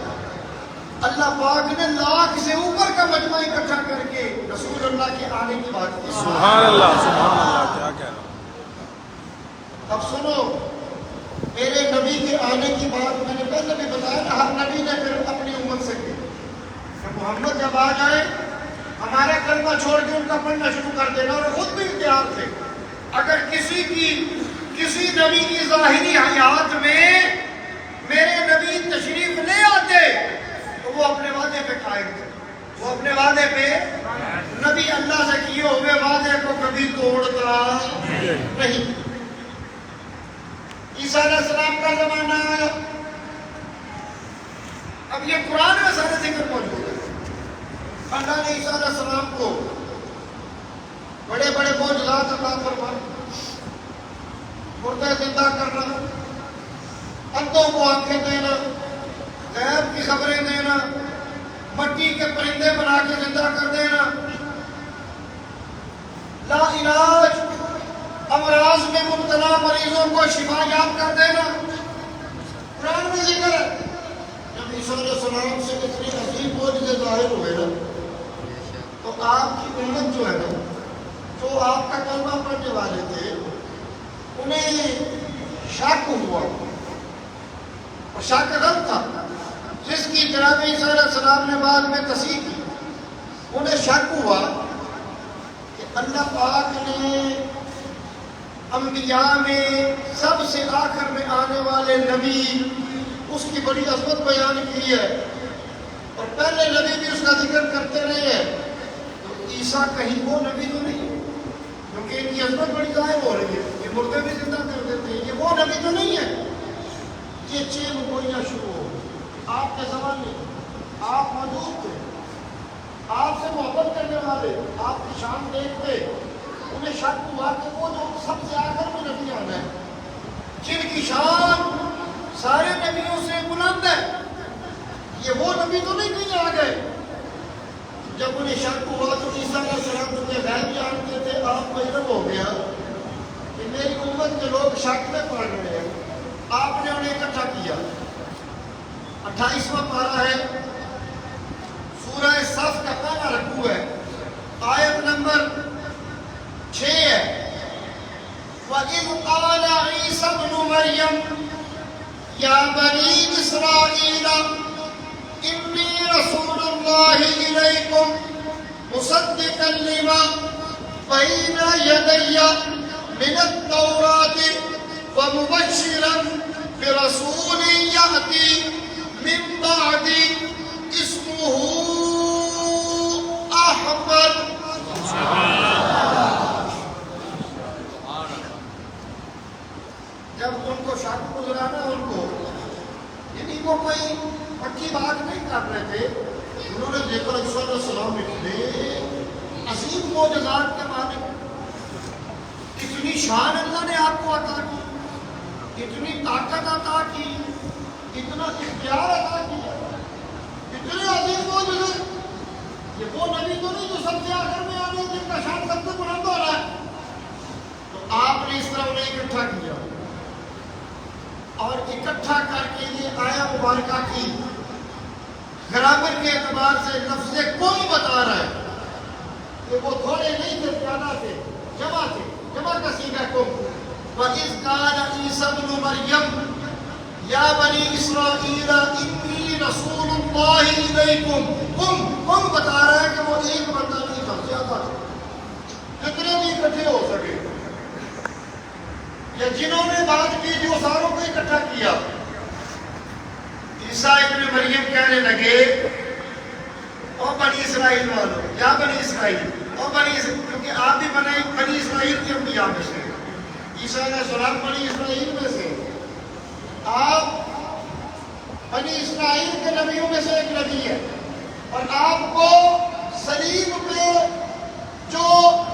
اللہ پاک نے لاکھ سے اوپر کا مجمع اکٹھا کر کے رسول اللہ کے آنے کی بات کی۔ سبحان اللہ، سبحان اللہ، کیا کہنا۔ اب سنو، میرے نبی کے آنے کی بات میں نے پہلے بھی بتایا نا، ہر نبی نے پھر اپنی امت سے کی کہ محمد جب آ جائے ہمارا کلمہ چھوڑ کے ان کا پڑھنا شروع کر دینا، اور خود بھی تیار تھے۔ اگر کسی نبی کی ظاہری حیات میں میرے نبی تشریف لے آتے تو وہ اپنے وعدے پہ قائم تھے، وہ اپنے وعدے پہ، نبی اللہ سے کیے ہوئے وعدے کو کبھی توڑتا نہیں۔ عیسیٰ علیہ السلام کا زمانہ آیا، اب یہ قرآن میں سارے ذکر موجود ہے۔ اللہ نے عیسیٰ علیہ السلام کو بڑے بڑے معجزات عطا فرمائے، مردے زندہ کرنا، اندھوں کو آنکھیں دینا، غیب کی خبریں دینا، مٹی کے پرندے بنا کے زندہ کر دینا، لا علاج امراض میں مبتلا مریضوں کو شفا یاب کر دینا، قرآن میں ذکر ہے۔ جب عیسیٰ علیہ السلام سے اتنی عظیم معجزے ظاہر ہوئے نا، تو آپ کی امت جو ہے نا، جو آپ کا کلمہ پڑھنے والے تھے، انہیں شک ہوا، اور شک غلط تھا، جس کی جناب عیسیٰ علیہ السلام نے بعد میں تصحیح کی۔ انہیں شک ہوا کہ اللہ پاک نے انبیاء میں سب سے آخر میں آنے والے نبی، اس کی بڑی عظمت بیان کی ہے، اور پہلے نبی بھی اس کا ذکر کرتے رہے ہیں، تو عیسیٰ کہیں وہ نبی تو نہیں ہے، کیونکہ ان کی عظمت بڑی ظاہر ہو رہی ہے، یہ مردے بھی زندہ کر دیتے ہیں، یہ وہ نبی تو نہیں ہے۔ یہ 6 گوئیاں شروع ہو آپ کے زمانے، آپ موجود تھے، آپ سے محبت کرنے والے، آپ کی شان دیکھتے، انہیں شک ہوا کہ وہ جو سب سے آخر میں نبی آنا ہے، جن کی شان سارے نبیوں سے بلند ہے، یہ وہ نبی تو نہیں کہیں آ گئے۔ جب انہیں شک ہوا تو عیسیٰ علیہ السلام جو کہ غیب جانتے تھے، آپ کو علم ہو گیا کہ میری امت کے لوگ شک میں پڑ رہے ہیں، آپ نے انہیں اکٹھا کیا۔ 28واں پارہ ہے، سورہ صف کا پہلا رکوع ہے، آیت نمبر 6 ہے۔ وَإِذْ قَالَ عِيسَى ابْنُ مَرْيَمَ يَا بَنِي إِسْرَائِيلَ إِنِّي رَسُولُ اللَّهِ إِلَيْكُمْ مُصَدِّقًا لِمَا بَيْنَ يَدَيَّ مِنَ التَّوْرَاةِ وَمُبَشِّرًا بِرَسُولٍ يَأْتِي مِن بَعْدِي اسْمُهُ أَحْمَدُ۔ جب ان کو شک گزرانا، ان کو یعنی وہ کوئی پکی بات نہیں کر رہے تھے، انہوں نے دیکھا عیسیٰ علیہ السلام اتنے عظیم معجزات کے مالک، اتنی شان اللہ نے آپ کو عطا کی، اتنی طاقت عطا کی، اتنا اختیار عطا کیا، اتنے عظیم معجزے، یہ وہ نبی تو نہیں جو سب سے آخر میں آنے، جن کا شان سب سے بلند ہو رہا ہے۔ تو آپ نے اس طرح انہیں اکٹھا کیا، اور اکٹھا کر کے یہ آیا مبارکہ کی گرامر کے اعتبار سے لفظ کوئی بتا رہا ہے کہ وہ تھوڑے نہیں تھے، زیادہ تھے، جمع تھے، جمع کا صیغہ کم۔ وَإِذْ قَالَ عِيسَى ابْنُ مَرْيَمَ يَا بَنِي إِسْرَائِيلَ إِنِّي رَسُولُ اللَّهِ إِلَيْكُمْ، ہم بتا رہا ہے کہ وہ ایک بندہ نہیں تھا، زیادہ تھا، جتنے بھی اکٹھے ہو سکے، یا جنہوں نے بات کی جو ساروں کو اکٹھا کیا۔ عیسیٰ ابن مریم کہنے لگے، او بنی اسرائیل والو، یا بنی اسرائیل، او بنی اسرائیل، کیونکہ آپ بھی بنی اسرائیل کے انبیاء میں سے، عیسیٰ علیہ السلام بنی اسرائیل میں سے، آپ بنی اسرائیل کے نبیوں میں سے ایک نبی ہے، اور آپ کو صلیب پہ جو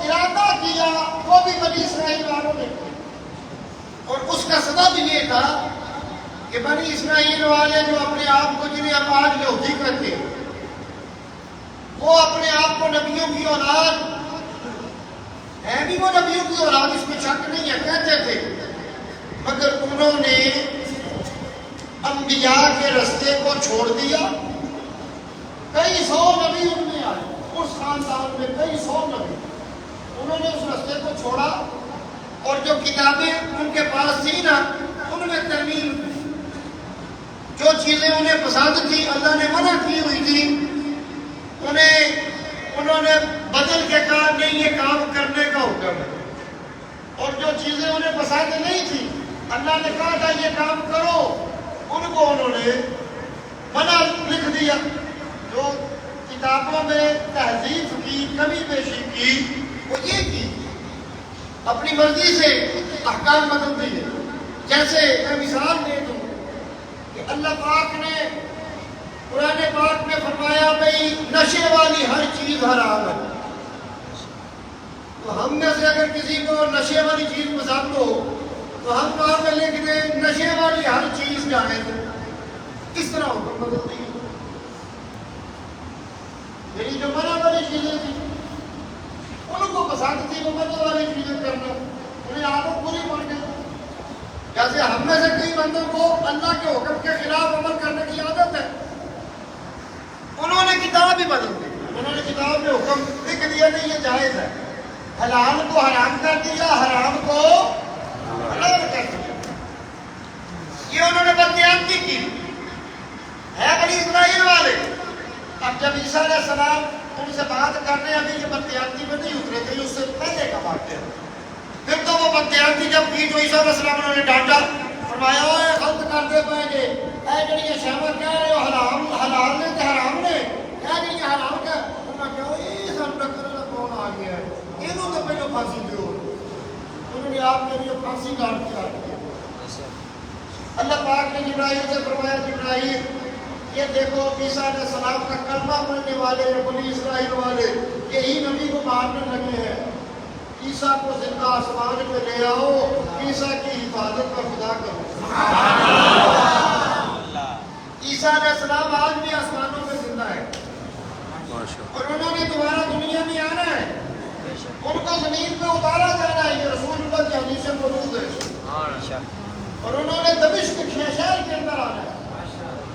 ارادہ کیا وہ بھی بنی اسرائیل والوں نے کیا، اور اس کا سبب یہ تھا کہ بنی اسرائیل والے جو اپنے آپ کو، جنہیں ہم آج یہودی کہتے ہیں، وہ اپنے آپ کو نبیوں کی اولاد ہے، بھی وہ نبیوں کی اولاد، اس میں شک نہیں ہے، کہتے تھے، مگر انہوں نے انبیاء کے رستے کو چھوڑ دیا۔ کئی سو نبی ان میں آئے، اس خاندان میں کئی سو نبی، انہوں نے اس رستے کو چھوڑا، اور جو کتابیں ان کے پاس تھی نا، ان میں ترمیم تھی، جو چیزیں انہیں پسند تھی، اللہ نے منع کی ہوئی تھی، انہوں نے بدل کے کہا نہیں یہ کام کرنے کا حکم ہے، اور جو چیزیں انہیں پسند نہیں تھی، اللہ نے کہا تھا یہ کام کرو، ان کو انہوں نے منع لکھ دیا۔ جو کتابوں میں تہذیب کی کمی بیشی کی، وہ یہ کی اپنی مرضی سے احکام بدل دیے۔ جیسے میں مثال دے دوں کہ اللہ پاک نے قرآن پاک میں فرمایا بھئی نشے والی ہر چیز حرام ہے، تو ہم میں سے اگر کسی کو نشے والی چیز پسند ہو تو ہم وہاں پہ لکھ دیں نشے والی ہر چیز جائز ہے، اس طرح حکم بدل دیے۔ میری جو منع والی چیزیں تھیں ان کو پسند تھی امت والی چیزیں کرنا، انہیں عادت بری پڑ گئی۔ جیسے ہم میں سے کئی بندوں کو اللہ کے حکم کے خلاف عمل کرنے کی عادت ہے، انہوں نے کتاب ہی بدل دی، انہوں نے کتاب میں حکم لکھ دیا نہیں یہ جائز ہے، حلال کو حرام کر دیا، حرام کو حلال کر دیا۔ یہ انہوں نے بدقیامتی کی ہے بنی اسرائیل والے۔ اب جب عیسیٰ علیہ السلام ان سے بات کرنے ابھی یہ بدقیامتی میں نہیں اترے تھے، اس سے پہلے کا واقعہ ہے۔ پھر تو وہ بدقیامتی جب کی تو عیسیٰ علیہ السلام انہوں نے ڈانٹا، فرمایا اوے غلط کرتے پائیں گے، اے جڑی یہ شہوت کہہ رہے ہو حرام حلال نے تے حرام نے، اے جڑی حرام کا انہوں نے کہا یہ سن ٹکر والا کون آ گیا ہے، انہوں تو پہلے پھانسی دیو، انہوں نے آپ کے لیے پھانسی ڈانٹ کے آ گیا۔ اللہ پاک نے جبرائیل سے فرمایا جبرائیل یہ دیکھو عیسیٰ علیہ السلام کا کلمہ پڑھنے والے بنی اسرائیل والے یہی نبی کو مارنے لگے ہیں، عیسیٰ کو زندہ آسمان پہ لے آؤ، عیسیٰ کی حفاظت کا خدا کرو۔ عیسیٰ علیہ السلام آج بھی آسمانوں پہ زندہ ہے اور انہوں نے دوبارہ دنیا میں آنا ہے، ان کو زمین پہ اتارا جانا ہے، یہ رسول اللہ کی حدیث موجود ہے۔ اور انہوں نے دمشق شہر کے اندر آنا ہے،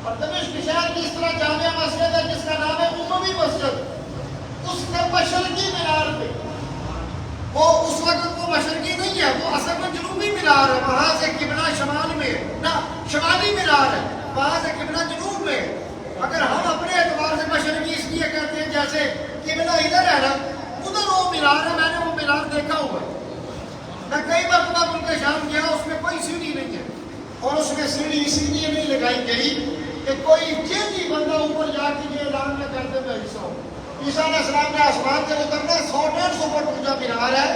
اور دمشق شہر کی اس طرح جامع مسجد ہے جس کا نام ہے اموی مسجد، اس کے مشرقی مینار پہ، وہ اس وقت وہ مشرقی نہیں ہے، وہ اصل میں جنوبی مینار ہے، وہاں سے قبلہ شمال میں نہ شمالی مینار ہے، وہاں سے قبلہ جنوب میں، اگر ہم اپنے اعتبار سے مشرقی اس لیے کہتے ہیں جیسے قبلہ ادھر ہے نا ادھر وہ مینار ہے، میں نے وہ مینار دیکھا ہوا ہے، میں کئی مرتبہ ملک شام گیا، اس میں کوئی سیڑھی نہیں ہے، اور اس میں سیڑھی اسی لیے نہیں لگائی گئی کہ کوئی جیدی بندہ اوپر جا کے یہ اعلان نہ کرتے میں حصہ ہوں۔ عیسیٰ علیہ السلام نے آسمان سے اترنا 100-150 فٹ اونچا مینار ہے،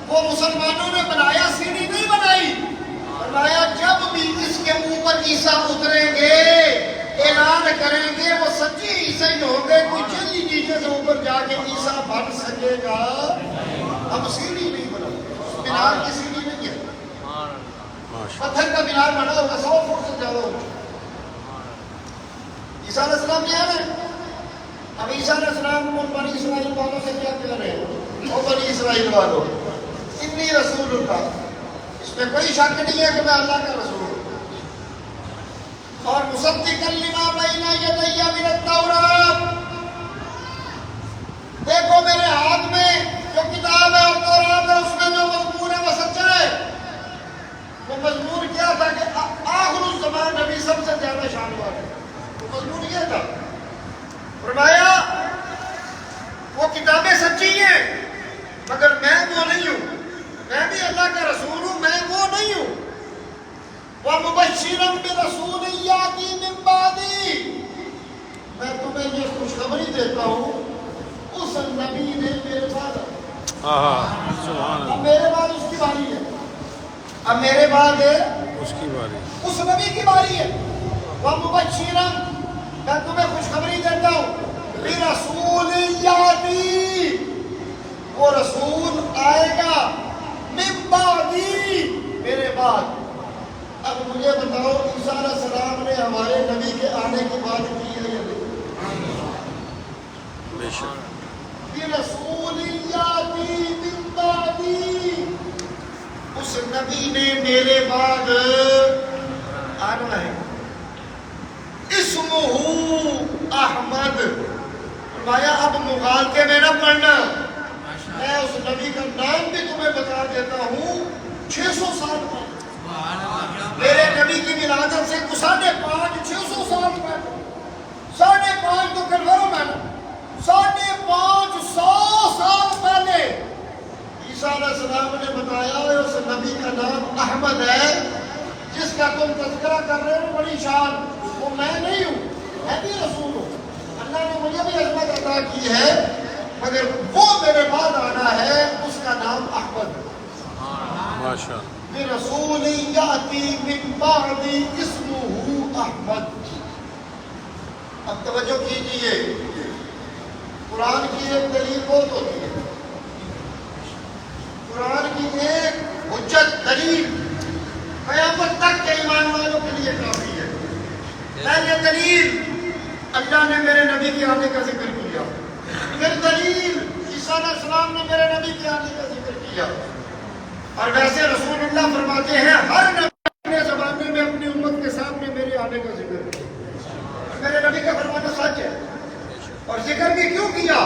وہ مسلمانوں نے بنایا، سیڑھی نہیں بنائی، فرمایا جب بھی اس کے اوپر عیسیٰ اتریں گے اعلان کریں گے وہ سچی عیسائی ہوں گے، کوئی جیدی نیچے سے اوپر جا کے عیسیٰ بن سکے گا، ہم سیڑھی نہیں بنا، مینار کی سیڑھی نہیں ہے، پتھر کا مینار بنا ہوگا 100 فٹ سے زیادہ ہوگا۔ عیسیٰ علیہ السلام کیا ہے؟ اب عیسیٰ علیہ السلام ان بنی اسرائیل والوں سے کیا کہہ رہے ہیں؟ او بنی اسرائیل والوں انی رسول اللہ، اس میں کوئی شک نہیں ہے کہ میں اللہ کا رسول ہوں، اور مصدقا لما بین یدی من التوراۃ، دیکھو میرے ہاتھ میں جو کتاب ہے اور تورات ہے اس میں جو مضمون ہے وہ سچا ہے۔ وہ مضمون کیا تھا کہ آخر الزمان نبی سب سے زیادہ شان والے، وہ مضمون یہ تھا، فرمایا وہ کتابیں سچی ہیں مگر میں وہ نہیں ہوں، میں بھی اللہ کا رسول ہوں، میں وہ نہیں ہوں۔ وَمُبَشِّرًا بِرَسُولٍ يَأْتِي مِن بَعْدِي، میں تمہیں یہ خوشخبری دیتا ہوں اس نبی نے میرے بعد، اب میرے بعد اس کی باری ہے، اب میرے بعد اس کی باری، اس نبی کی باری ہے۔ وَمُبَشِّرًا، میں تمہیں خوشخبری دیتا ہوں بِرَسُولٍ يَأْتِي، وہ رسول آئے گا من بعدی، میرے بعد۔ اب مجھے بتاؤ عیسیٰ علیہ السلام نے ہمارے نبی کے آنے کی بات کی ہے یا نہیں؟ بے شک۔ بِرَسُولٍ يَأْتِي مِن بَعْدِي، اس نبی نے میرے بعد آنا ہے، اسمہ احمد، فرمایا اب مغالطے میں نہ پڑھنا، میں اس نبی کا نام بھی تمہیں بتا دیتا ہوں، 600 سال پہلے میرے نبی کی ولادت سے 550 سال پہلے، 550 تو کنفرم ہے نا، 550 سال پہلے عیسیٰ علیہ السلام نے بتایا اس نبی کا نام احمد ہے، جس کا تم تذکرہ کر رہے ہو بڑی شان، وہ میں نہیں ہوں، میں بھی رسول ہوں، اللہ نے مجھے بھی عظمت عطا کی ہے مگر وہ میرے بعد آنا ہے، اس کا نام احمد ہے۔ ماشاء رسول یاتی من بعدی اسمہ احمد۔ اب توجہ کیجئے، قرآن کی ایک دلیل بہت ہوتی ہے، قرآن کی ایک حجت دلیل قیامت تک کے ایمان والوں کے لیے کافی ہے۔ پہلے دلیل اللہ نے میرے نبی کے آنے کا ذکر کیا، پھر دلیل عیسیٰ علیہ السلام نے میرے نبی کے آنے کا ذکر کیا. اور ویسے رسول اللہ فرماتے ہیں ہر نبی اپنے زمانے میں اپنی امت کے سامنے میرے آنے کا ذکر کیا. میرے نبی کا فرمانا سچ ہے. اور ذکر بھی کیوں کیا؟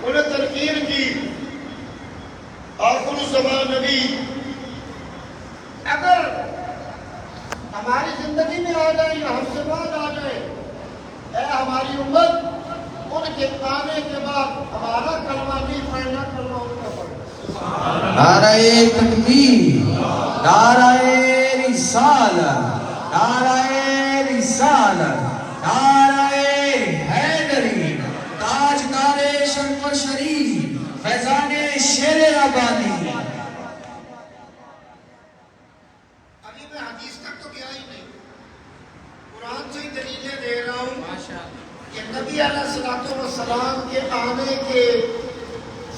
انہیں تلقین کی. آخر الزمان نبی اگر ہماری زندگی میں آ جائے یا ہم سے بعد آ جائے، اے ہماری امت، ان کے آنے کے بعد ہمارا کلمہ نہیں پڑھنا، کلمہ ان کا پڑھنا. نعرہ تکبیر، نعرہ رسالت، نعرہ رسالت، نعرہ حیدری، تاجدار شرف شریف، فیضان شیر ربانی. ابھی میں حدیث تک تو گیا ہی نہیں، قرآن سے ہی دلیلیں دے رہا ہوں کہ نبی علیہ الصلوۃ والسلام کے آنے کے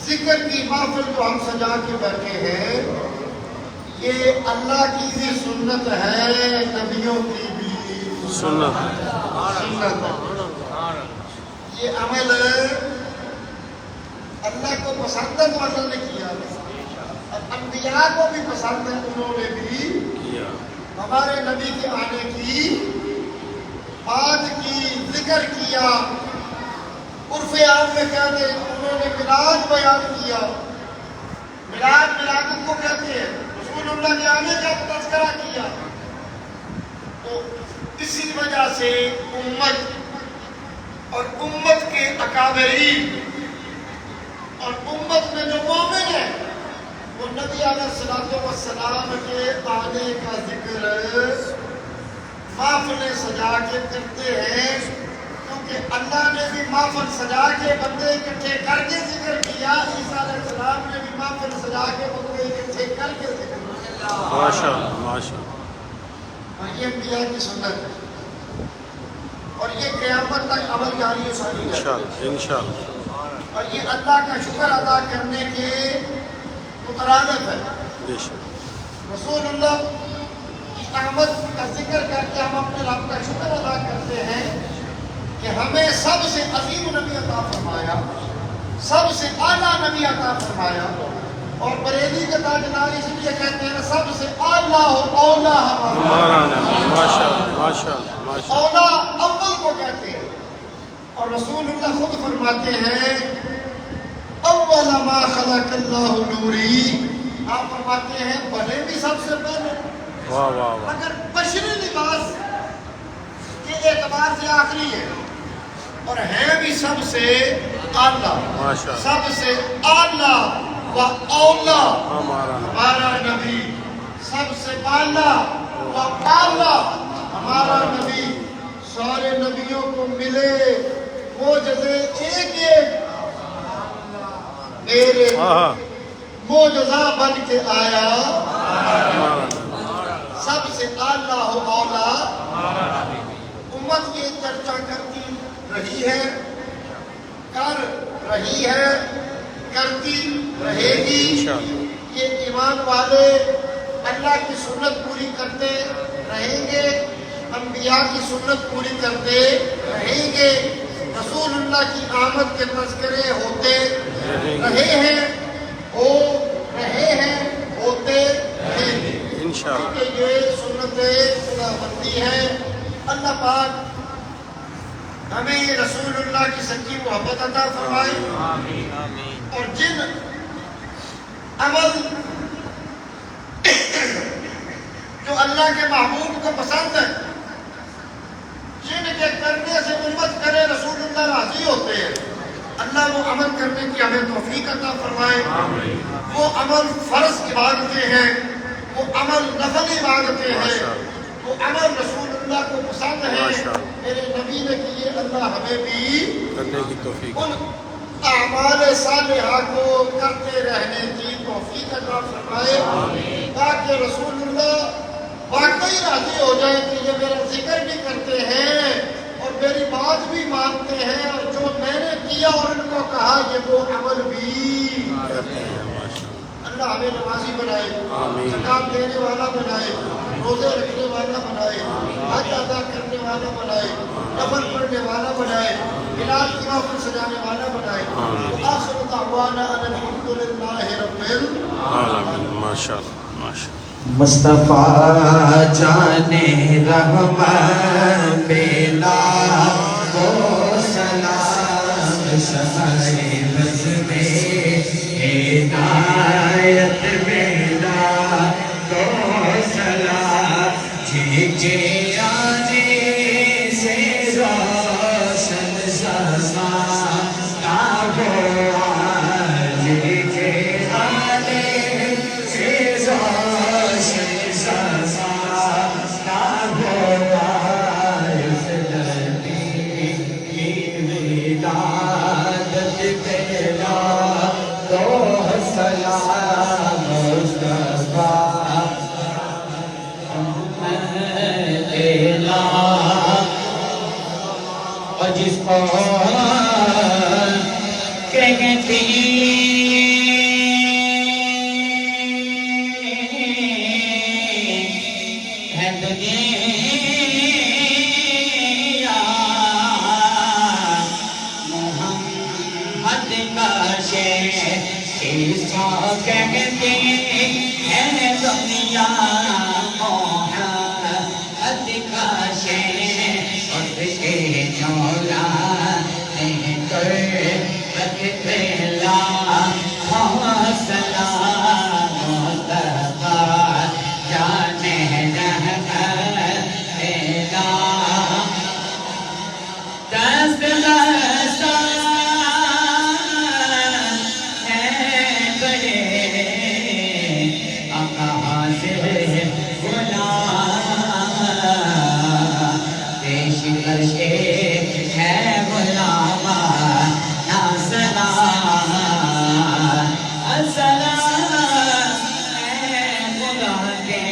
ذکر کی محفل جو ہم سجا کے بیٹھے ہیں، یہ اللہ کی بھی سنت ہے، نبیوں کی بھی سنت سنت ہے. یہ عمل اللہ کو پسند ہے تو اللہ نے کیا، اور انبیاء کو بھی پسند ہے، انہوں نے بھی کیا. ہمارے نبی کے آنے کی بات کی، ذکر کیا. عرف عام میں کہتے ہیں انہوں نے میلاد بیان کیا. میلاد کو کہتے ہیں رسول اللہ کے آنے کا تذکرہ کیا. تو اسی وجہ سے امت اور امت کے اکابرین اور امت میں جو مومن ہے وہ نبی علیہ الصلوۃ والسلام کے آنے کا ذکر محفلیں سجا کے کرتے ہیں، کیونکہ اللہ نے بھی محفل سجا کے بندے اکٹھے کر کے ذکر کیا. عیسیٰ علیہ السلام نے بھی محفل سجا کے بندے اکٹھے کر کے ذکر کیا. ماشاء اللہ ماشاء اللہ. اور یہ انبیاء کی سنت ہے، اور یہ قیامت تک عمل جاری و ساری ہے. انشاءاللہ انشاءاللہ. اور یہ اللہ کا شکر ادا کرنے کے مترادف ہے. بے شک. رسول اللہ کی آمد کا ذکر کر کے ہم اپنے رب کا شکر ادا کرتے ہیں کہ ہمیں سب سے عظیم نبی عطا فرمایا، سب سے اعلیٰ نبی عطا فرمایا. اور بریلی کے تاجدار اس لیے کہتے ہیں سب سے اعلیٰ ہو اولا ہمارا نبی. ماشاء اللہ ماشاء اللہ ماشاء اللہ. اولا اول کو کہتے ہیں. اور رسول اللہ خود فرماتے ہیں اول ما خلق اللہ نوری. آپ فرماتے ہیں بنے بھی سب سے پہلے، واہ واہ واہ. مگر بشری لباس کے اعتبار سے آخری ہے، اور ہے بھی سب سے اعلیٰ. ماشاء اللہ. سب سے اعلیٰ و اولا ہمارا نبی. ہمارا نبی، سب سے اعلیٰ و اعلیٰ ہمارا نبی. سارے نبیوں کو ملے معجزے ایک ایک، میرے ہاں معجزہ بن کے آیا. ہمارا نبی. سب سے اعلیٰ و اولا امت کی چرچا کرتی رہی ہے، کر رہی ہے، کرتی رہے گی. انشاءاللہ. یہ ایمان والے اللہ کی سنت پوری کرتے رہیں گے، انبیاء کی سنت پوری کرتے رہیں گے. رسول اللہ کی آمد کے تذکرے ہوتے رہے ہیں، ہو رہے ہیں، ہوتے رہیں گے. انشاءاللہ. کیونکہ یہ سنت خداوندی ہے. اللہ پاک ہمیں رسول اللہ کی سچی محبت عطا فرمائے، اور جن عمل جو اللہ کے محبوب کو پسند ہے، جن کے کرنے سے امت کرے رسول اللہ راضی ہوتے ہیں، اللہ وہ عمل کرنے کی ہمیں توفیق عطا فرمائے. وہ عمل فرض عبادتیں ہیں، وہ عمل نفل عبادتیں ہیں، وہ عمل رسول اللہ کو پسند ہے، میرے نبی نے کیے. اللہ ہمیں بھی کرنے کی توفیق. ان اعمال صالحہ کو کرتے رہنے کی توفیق عطا فرمائے، تاکہ رسول اللہ واقعی راضی ہو جائے کہ یہ میرا ذکر بھی کرتے ہیں اور میری بات بھی مانتے ہیں، اور جو میں نے کیا اور ان کو کہا یہ وہ عمل بھی کرتے ہیں. ماشاء اللہ. اللہ ہمیں نمازی بنائے، آمین. زکات دینے والا بنائے، روزے رکھنے والا بنائے، حج ادا کرنے والا بنائے، نفل پڑھنے والا بنائے. بلال کی محفل سجانے والا بنائے آخر دعوانا ان الحمدللہ رب عالمین ماشاء اللہ ماشاء اللہ مصطفیٰ جان رحمت بلا کو سلام سہائے بز میں ہدایت بلا کو سلام جی آنے سے روشن سما کا ہوا جی آنے سے روشن سما کا ہوا اس نبی کی ولادت پہلا تو سلام مصطفیٰ اور جس کو کہتی ہے دنیا محمد کا شہر عیسیٰ کہتی ہے دنیا محمد کا شہر اور مولا کر پہلا سلام مصطفیٰ جان رحمت پہلا دست دستان ہے بڑے آقا سے غلام پیش کرشے ہے غلام نا سلام السلام ہے خدا کے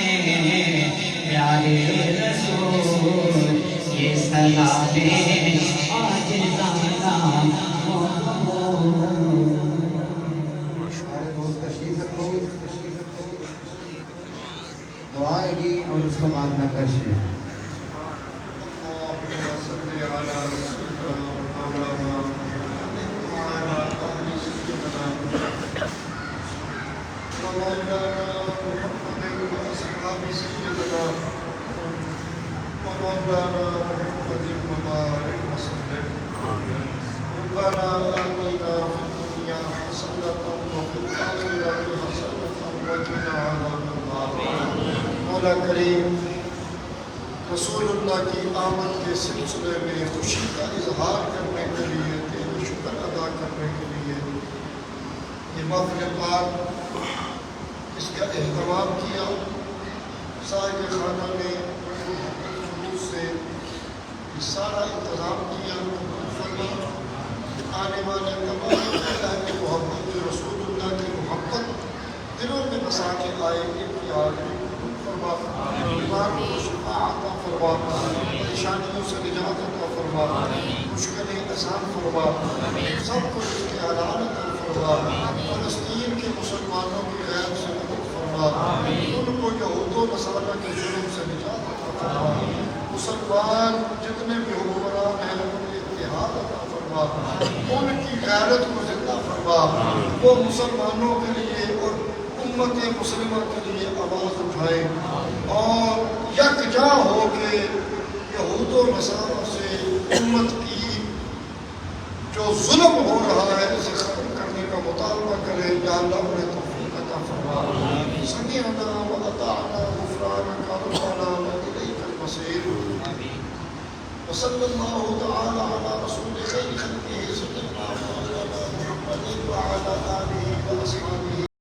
پیارے رسول یہ سلام آج زمانہ دعائیں گی اور اس کو ماننا کرشے اللهم صل على رسولنا مولانا وعلى آل سيدنا ومولانا محمد وأصحاب سيدنا ومولانا محمد وبارك وسلم ربنا آتنا في الدنيا حسنة وفي الآخرة حسنة وقنا عذاب النار مولا کریم رسول اللہ کی آمد کے سلسلے میں خوشی کا اظہار کرنے کے لیے تیرے شکر ادا کرنے کے لیے یہ محفل پاک اس کا اہتمام کیا صاحب خانہ نے خلوص سے یہ سارا انتظام کیا فرما آنے والے تمام اللہ کی محبت رسول اللہ کی محبت دلوں میں بسا کے آئے ان کی آگے فرما بیمار کو شفا عطا فرما پریشانیوں سے نجات عطا فرما مشکلیں آسان فرما سب کو اس کے حلال عطا فرما فلسطین کے مسلمانوں کی غیر سے مدد فرما ان کو یہود و نصارہ کے ظلم سے نجات عطا فرما مسلمان جتنے بھی حکمران ہیں ان کے اتحاد عطا فرما ان کی غیرت کو زندہ فرما وہ مسلمانوں کے لیے اور امت مسلمہ کے لیے آواز اٹھائے اور یکجا ہو کے یہود و نصارہ سے امت کی جو ظلم ہو رہا ہے اسے ختم کرنے کا مطالبہ کرے یا اللہ انہیں توفیق عطا فرما سمعنا وأطعنا غفرانك ربنا وإليك المصير وصلى الله تعالى